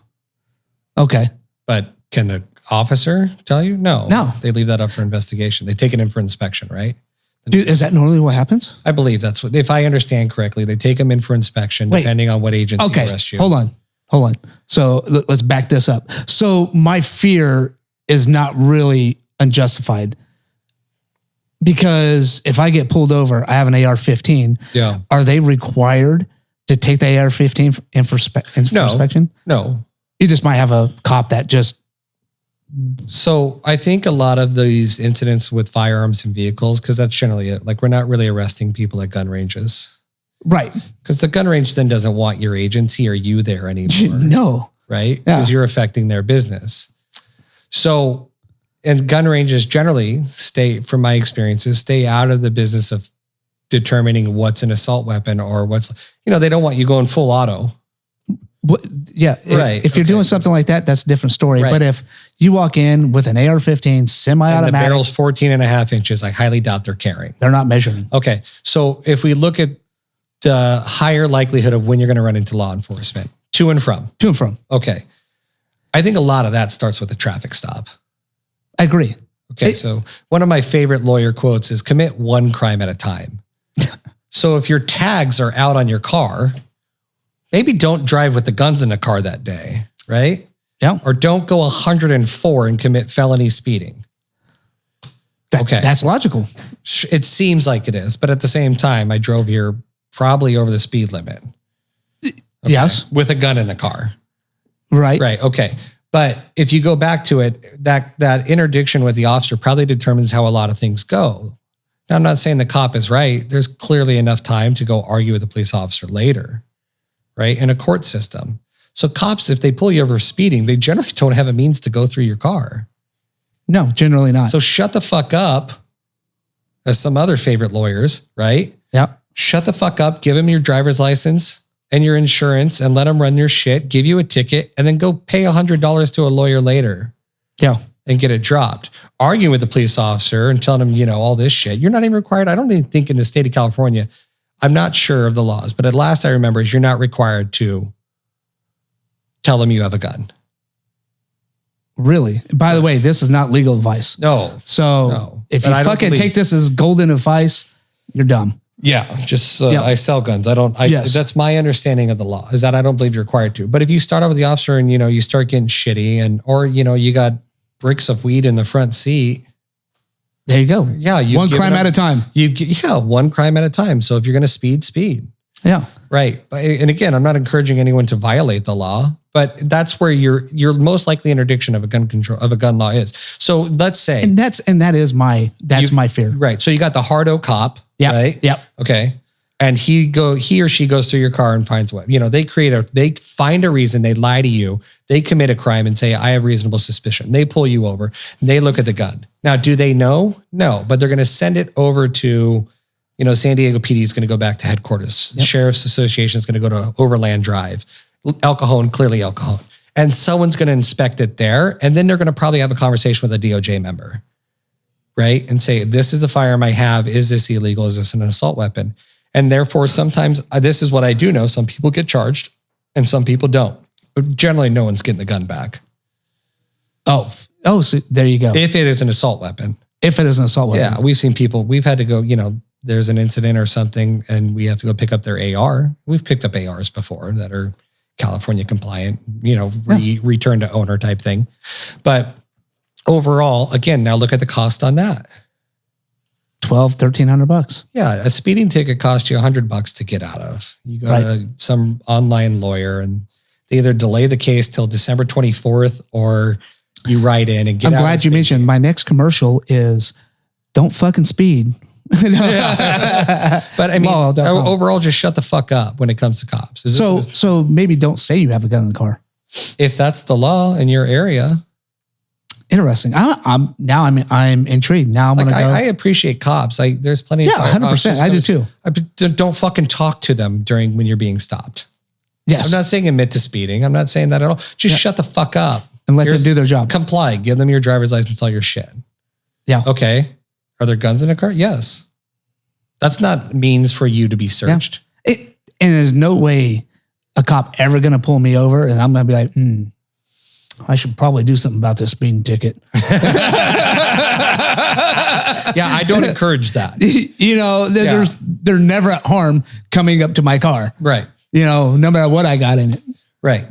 Okay.
But can the officer tell you? No. They leave that up for investigation. They take it in for inspection, right?
Dude, is that normally what happens?
I believe that's what, if I understand correctly, they take them in for inspection depending on what agency arrests you.
Hold on. So let's back this up. So my fear is not really unjustified because if I get pulled over, I have an AR-15.
Yeah.
Are they required to take the AR-15 in for inspection?
No.
You just might have a cop that just.
So I think a lot of these incidents with firearms and vehicles, because that's generally it. Like we're not really arresting people at gun ranges.
Right.
Because the gun range then doesn't want your agency or you there anymore.
No.
Right? Because you're affecting their business. So, and gun ranges generally from my experiences, stay out of the business of determining what's an assault weapon or they don't want you going full auto.
If you're doing something like that, that's a different story. Right. But if you walk in with an AR-15 semi-automatic,
and the barrel's 14 and a half inches, I highly doubt they're carrying.
They're not measuring.
Okay. So if we look at the higher likelihood of when you're going to run into law enforcement. To and from.
To and from.
Okay. I think a lot of that starts with a traffic stop.
I agree.
Okay. So one of my favorite lawyer quotes is commit one crime at a time. So if your tags are out on your car, maybe don't drive with the guns in the car that day, right?
Yeah.
Or don't go 104 and commit felony speeding. Okay.
That's logical.
It seems like it is, but at the same time, I drove here probably over the speed limit. Okay.
Yes.
With a gun in the car.
Right.
Right. Okay. But if you go back to it, that interdiction with the officer probably determines how a lot of things go. Now, I'm not saying the cop is right. There's clearly enough time to go argue with the police officer later, right? In a court system. So cops, if they pull you over speeding, they generally don't have a means to go through your car.
No, generally not.
So shut the fuck up, as some other favorite lawyers, right?
Yeah.
Shut the fuck up, give them your driver's license and your insurance and let them run your shit, give you a ticket, and then go pay $100 to a lawyer later.
Yeah.
And get it dropped. Arguing with the police officer and telling them, all this shit. You're not even required. I don't even think in the state of California, I'm not sure of the laws, but at last I remember is you're not required to tell them you have a gun.
Really? By the way, this is not legal advice.
No.
So if you fucking take this as golden advice, you're dumb.
Yeah. Just I sell guns. That's my understanding of the law is that I don't believe you're required to. But if you start out with the officer and, you start getting shitty or you got bricks of weed in the front seat.
There you go.
Yeah.
One crime at a time.
One crime at a time. So if you're going to speed.
Yeah.
Right. And again, I'm not encouraging anyone to violate the law, but that's where your most likely interdiction of a gun law is. So let's say,
and that is my fear.
Right. So you got the hardo cop.
Yeah.
Right.
Yep.
Okay. And he or she goes through your car and finds what, they find a reason, they lie to you, they commit a crime and say, I have reasonable suspicion. They pull you over and they look at the gun. Now, do they know? No, but they're going to send it over to, San Diego PD is going to go back to headquarters. Yep. Sheriff's Association is going to go to Overland Drive, El Cajon, clearly El Cajon. And someone's going to inspect it there. And then they're going to probably have a conversation with a DOJ member, right? And say, this is the firearm I have. Is this illegal? Is this an assault weapon? And therefore, sometimes this is what I do know. Some people get charged and some people don't. But generally, no one's getting the gun back.
Oh, so there you go.
If it is an assault weapon.
Yeah,
we've seen people, we've had to go, there's an incident or something and we have to go pick up their AR. We've picked up ARs before that are California compliant, return to owner type thing. But overall, again, now look at the cost on that.
$1,300.
Yeah, a speeding ticket costs you $100 to get out of. You go to some online lawyer and they either delay the case till December 24th or you write in and get out.
I'm glad you mentioned my next commercial is don't fucking speed.
Yeah. But I mean, overall, just shut the fuck up when it comes to cops.
So maybe don't say you have a gun in the car.
If that's the law in your area.
Interesting. I'm intrigued. Now I'm going to go.
I appreciate cops. There's plenty of
100%. I do too.
Don't fucking talk to them when you're being stopped.
Yes.
I'm not saying admit to speeding. I'm not saying that at all. Just shut the fuck up.
And let them do their job.
Comply. Give them your driver's license, all your shit.
Yeah.
Okay. Are there guns in a car? Yes. That's not means for you to be searched.
Yeah. And there's no way a cop ever going to pull me over and I'm going to be like, I should probably do something about this speeding ticket.
Yeah, I don't encourage that.
They're never at harm coming up to my car.
Right.
No matter what I got in it.
Right.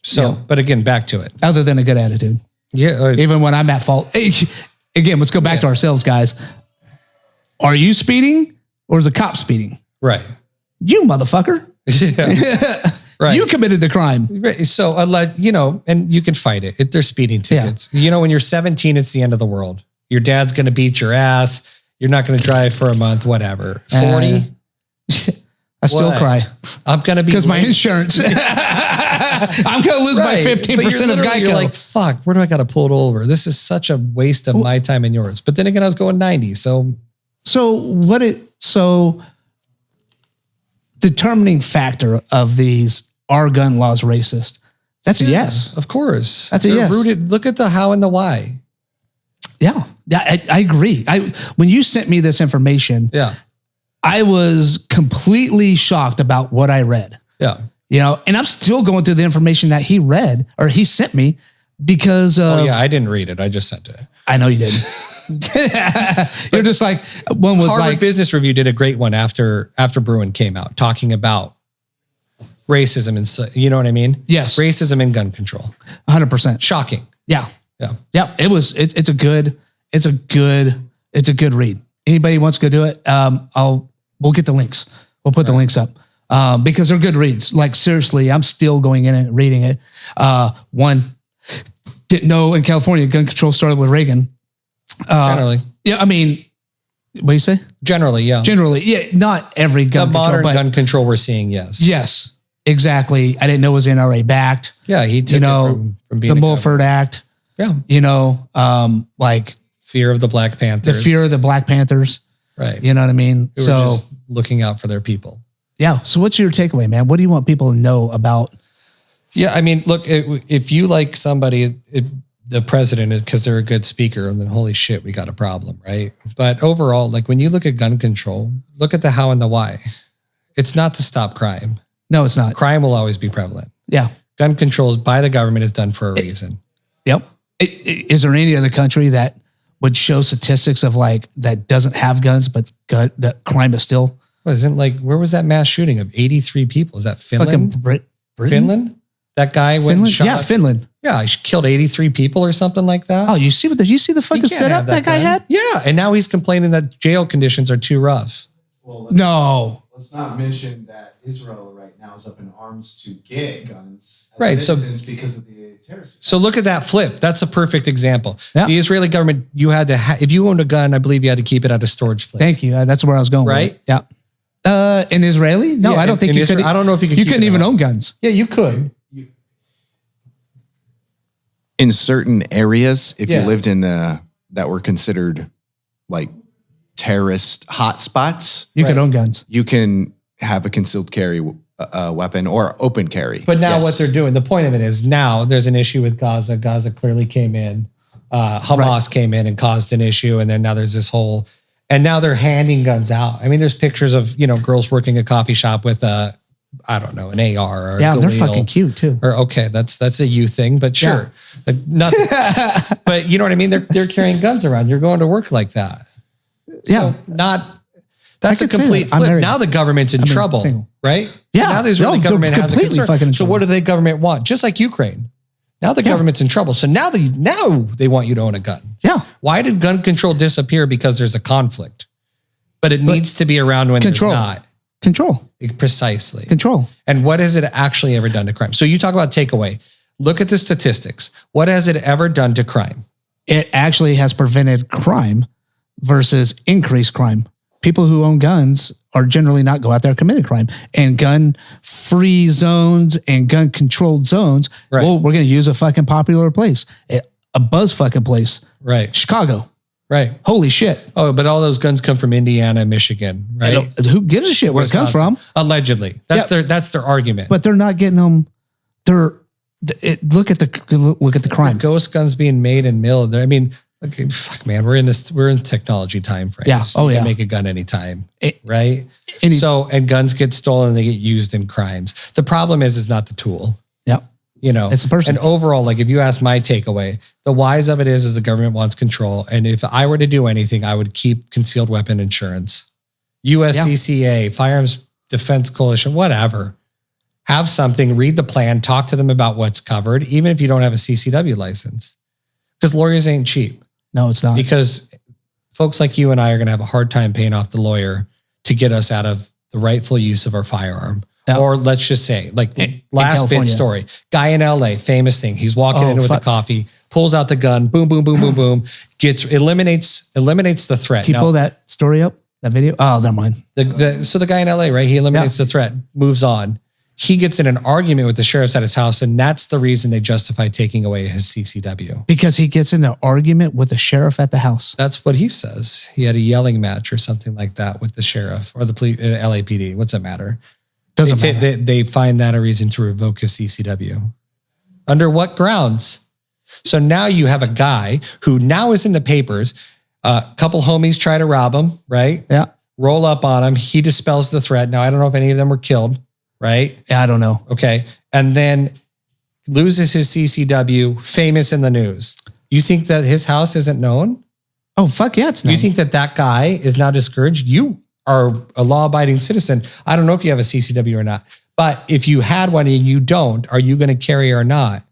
So, but again, back to it.
Other than a good attitude.
Yeah.
Even when I'm at fault. Again, let's go back to ourselves, guys. Are you speeding or is a cop speeding?
Right.
You motherfucker.
Yeah. Right.
You committed the crime.
Right. So, and you can fight it. If there's speeding tickets. Yeah. When you're 17, it's the end of the world. Your dad's going to beat your ass. You're not going to drive for a month, whatever. 40.
I still cry.
I'm going to be
because my insurance. I'm going to lose my 15% of Geico.
You're like, fuck, where do I got to pull it over? This is such a waste of my time and yours. But then again, I was going 90. So
determining factor of these are gun laws racist? That's a yes.
Of course.
That's a yes.
Rooted. Look at the how and the why.
Yeah. I agree. When you sent me this information, I was completely shocked about what I read.
Yeah.
You know, and I'm still going through the information that he read or he sent me because of.
Oh, yeah, I didn't read it. I just sent it.
I know you didn't. You're just like, one was
Harvard
like.
Business Review did a great one after Bruin came out, talking about racism and, you know what I mean?
Yes.
Racism and gun control.
100%.
Shocking.
Yeah.
Yeah.
Yeah. It's a good read. Anybody wants to go do it? We'll get the links. We'll put the links up. Because they're good reads. Like seriously, I'm still going in and reading it. One, didn't know in California, gun control started with Reagan.
Generally.
Yeah. I mean, what do you say?
Generally, yeah.
Generally. Yeah. Not every gun
The
control.
modern
But
gun control we're seeing, yes.
yes, exactly. I didn't know it was NRA backed.
Yeah, he took it from being
the Mulford Act.
Yeah.
You know, like
Fear of the Black Panthers.
the fear of the Black Panthers.
Right.
You know what I mean?
Who were just looking out for their people.
Yeah. So what's your takeaway, man? What do you want people to know about?
Yeah, I mean, look, if you like somebody, the president, because they're a good speaker, then holy shit, we got a problem, right? But overall, like when you look at gun control, look at the how and the why. It's not to stop crime.
No, it's not.
Crime will always be prevalent.
Yeah.
Gun control by the government is done for a reason.
Yep. Is there any other country that would show statistics of like that doesn't have guns, but that crime is still
Where was that mass shooting of 83 people? Is that Finland?
fucking Britain?
Finland? That guy went and
Finland?
shot.
Yeah, Finland.
Yeah, he killed 83 people or something like that.
Oh, you see the fucking
He can't
setup
have
that guy
gun.
had?
Yeah, and now he's complaining that jail conditions are too rough.
Well,
No.
let's not mention that Israel right now is up in arms to get guns as
Right, so-
citizens because of the terrorists.
So look at that flip. That's a perfect example.
Yeah.
The Israeli government, you had to, if you owned a gun, I believe you had to keep it at a storage place.
Thank you. That's where I was going. with
Right?
it. Yeah. In Israeli? No,
Yeah,
I don't think
in
you
Israel-
could.
I don't know if you could
You
keep
couldn't
it
even
at
own guns. Yeah, you could.
In certain areas, if
Yeah.
you lived in that were considered like terrorist hotspots,
You could
Right.
own guns.
you can have a concealed carry weapon or open carry.
But now
Yes.
what they're doing, the point of it is now there's an issue with Gaza. Gaza clearly came in. Hamas came in and caused an issue. And then now there's this whole, and now they're handing guns out. I mean, there's pictures of, girls working a coffee shop with I don't know, an AR or
Yeah,
a
they're
Galil.
fucking cute too.
Or okay, that's a you thing, but sure. Like, nothing. But you know what I mean? They're carrying guns around. You're going to work like that.
Yeah.
That's
I
a
could say
complete
that. I'm
flip.
married.
Now the government's in trouble,
single.
right?
Yeah.
Now the Israeli
No, they're
government has a
completely fucking
concern.
in
So what do the government want? Just like Ukraine. Now the government's in trouble. So now they want you to own a gun.
Yeah.
Why did gun control disappear? Because there's a conflict. But it needs to be around when
Control.
there's not.
Control.
Precisely.
Control.
And what has it actually ever done to crime? So you talk about takeaway. Look at the statistics. What has it ever done to crime?
It actually has prevented crime versus increased crime. People who own guns are generally not go out there committing crime. And gun-free zones and gun-controlled zones,
Right.
well, we're going to use a fucking popular place, a buzz fucking place,
Right.
Chicago.
Right.
Holy shit.
Oh, but all those guns come from Indiana, Michigan, right?
Who gives a shit where it comes
Wisconsin.
from?
Allegedly. That's their argument.
But they're not getting them. Look at the crime.
Ghost guns being made and milled. I mean, okay, fuck, man, we're in technology time frame.
Yeah.
So
Oh,
you
yeah.
can make a gun anytime, right?
Any-
And guns get stolen and they get used in crimes. The problem is not the tool.
Yeah.
It's
the person.
And overall, like if you ask my takeaway, the whys of it is the government wants control. And if I were to do anything, I would keep concealed weapon insurance, USCCA, Firearms Defense Coalition, whatever. Have something, read the plan, talk to them about what's covered, even if you don't have a CCW license. Because lawyers ain't cheap.
No, it's not.
Because folks like you and I are going to have a hard time paying off the lawyer to get us out of the rightful use of our firearm.
Yeah.
Or let's just say, like
In
last bit
California.
story, guy in LA, famous thing. He's walking in with a coffee, pulls out the gun, boom, boom, boom, boom, boom, eliminates the threat.
Can you pull that story up, that video? Oh, never mind.
So the guy in LA, right? He eliminates the threat, moves on. He gets in an argument with the sheriff's at his house, and that's the reason they justify taking away his CCW.
Because he gets in an argument with the sheriff at the house.
That's what he says. He had a yelling match or something like that with the sheriff or the LAPD. What's it matter?
Doesn't matter.
They find that a reason to revoke his CCW. Under what grounds? So now you have a guy who now is in the papers. A couple homies try to rob him, right?
Yeah.
roll up on him. He dispels the threat. Now, I don't know if any of them were killed, right?
Yeah, I don't know.
Okay. And then loses his CCW, famous in the news. You think that his house isn't known?
Oh, fuck yeah, it's known.
You think that that guy is now discouraged? You are a law-abiding citizen. I don't know if you have a CCW or not, but if you had one and you don't, are you going to carry or not?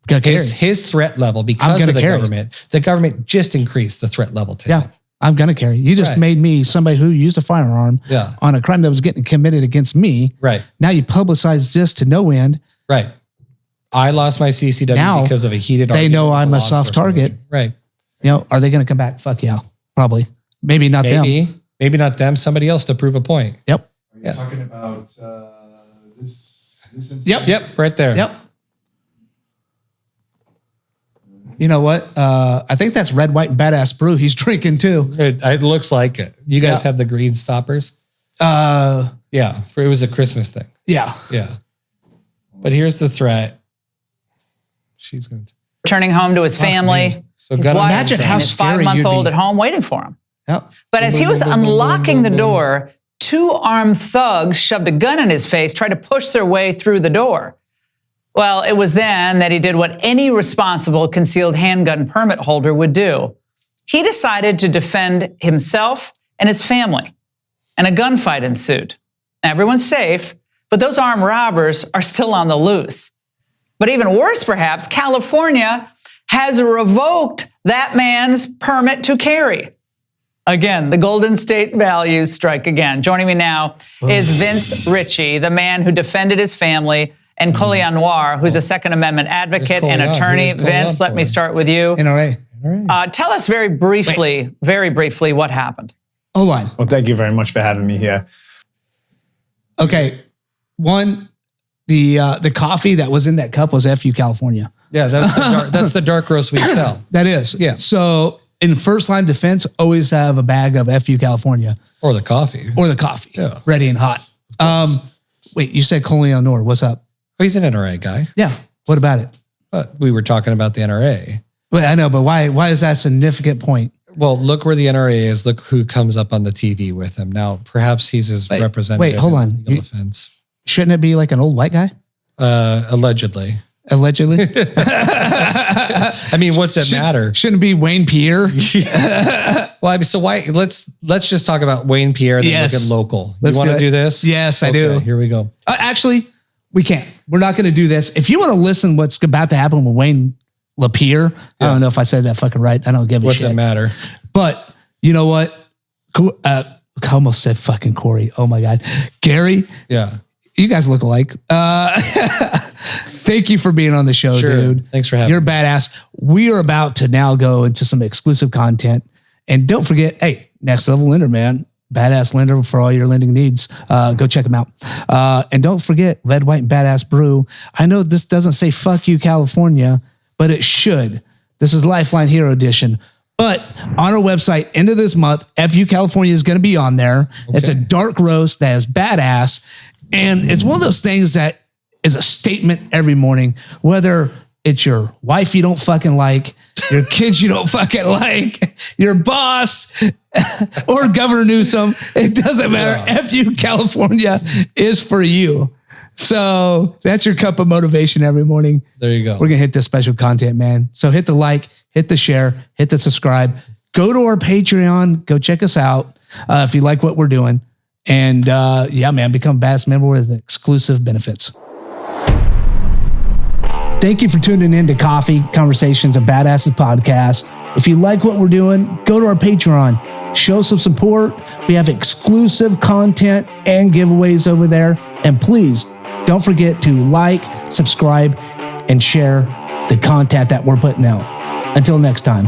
His threat level, because of the government just increased the threat level to him.
I'm going to carry. You just made me somebody who used a firearm on a crime that was getting committed against me.
Right.
Now you publicize this to no end.
Right. I lost my CCW now, because of a heated argument.
They know I'm a soft target.
Right.
You know, are they going to come back? Fuck yeah. Probably. Maybe not them.
Maybe not them. Somebody else to prove a point.
Yep.
Are you talking about this incident?
Yep. Right there.
Yep. You know what? I think that's red, white, and badass brew. He's drinking too.
It looks like it. You guys have the green stoppers? Yeah. It was a Christmas thing.
Yeah.
Yeah. But here's the threat. She's going to
returning home to his family.
So
his wife
imagine how
and his
scary
5-month-old at home waiting for him.
Yep.
But as he was unlocking the door, 2 armed thugs shoved a gun in his face, tried to push their way through the door. Well, it was then that he did what any responsible concealed handgun permit holder would do. He decided to defend himself and his family, and a gunfight ensued. Everyone's safe, but those armed robbers are still on the loose. But even worse, perhaps, California has revoked that man's permit to carry. Again, the Golden State values strike again. Joining me now is Vince Ritchie, the man who defended his family, and Wyer, who's a Second Amendment advocate and attorney. Vince, let me start with you.
NRA.
Tell us very briefly what happened.
Hold on.
Well, thank you very much for having me here.
Okay. One, the coffee that was in that cup was FU California.
Yeah, that's the dark roast we sell.
That is.
Yeah.
So in first line defense, always have a bag of FU California.
Or the coffee.
Yeah. Ready and hot. Wait, you said Wyer. What's up?
Oh, he's an NRA guy.
Yeah. What about it?
But we were talking about the NRA.
Well, I know, but why is that a significant point?
Well, look where the NRA is. Look who comes up on the TV with him. Now, perhaps he's his representative.
Wait, hold on. Shouldn't it be like an old white guy?
Allegedly.
Allegedly?
I mean, what's it matter?
Shouldn't it be Wayne Pierre?
Well, I mean, so why? Let's just talk about Wayne Pierre. Then look at local. You want to do this?
Yes, I do.
Here we go.
Actually, we can't. We're not going to do this. If you want to listen what's about to happen with Wayne LaPierre, I don't know if I said that fucking right. I don't give a shit.
What's it matter?
But you know what? I almost said fucking Corey. Oh my God. Gary.
Yeah.
You guys look alike. Thank you for being on the show, dude.
Thanks for having me.
You're badass. We are about to now go into some exclusive content. And don't forget, hey, Next Level Lender, man. Badass lender for all your lending needs. Go check them out. And don't forget Red, White, and Badass Brew. I know this doesn't say fuck you, California, but it should. This is Lifeline Hero Edition. But on our website, end of this month, FU California is going to be on there. Okay. It's a dark roast that is badass. And it's one of those things that is a statement every morning, whether it's your wife you don't fucking like, your kids you don't fucking like, your boss, or Governor Newsom. It doesn't matter. FU California is for you. So that's your cup of motivation every morning.
There you go.
We're going to hit this special content, man. So hit the like, hit the share, hit the subscribe. Go to our Patreon. Go check us out if you like what we're doing. And yeah, man, become a Badass member with exclusive benefits. Thank you for tuning in to Coffee Conversations, a Badasses podcast. If you like what we're doing, go to our Patreon. Show some support. We have exclusive content and giveaways over there. And please don't forget to like, subscribe, and share the content that we're putting out. Until next time.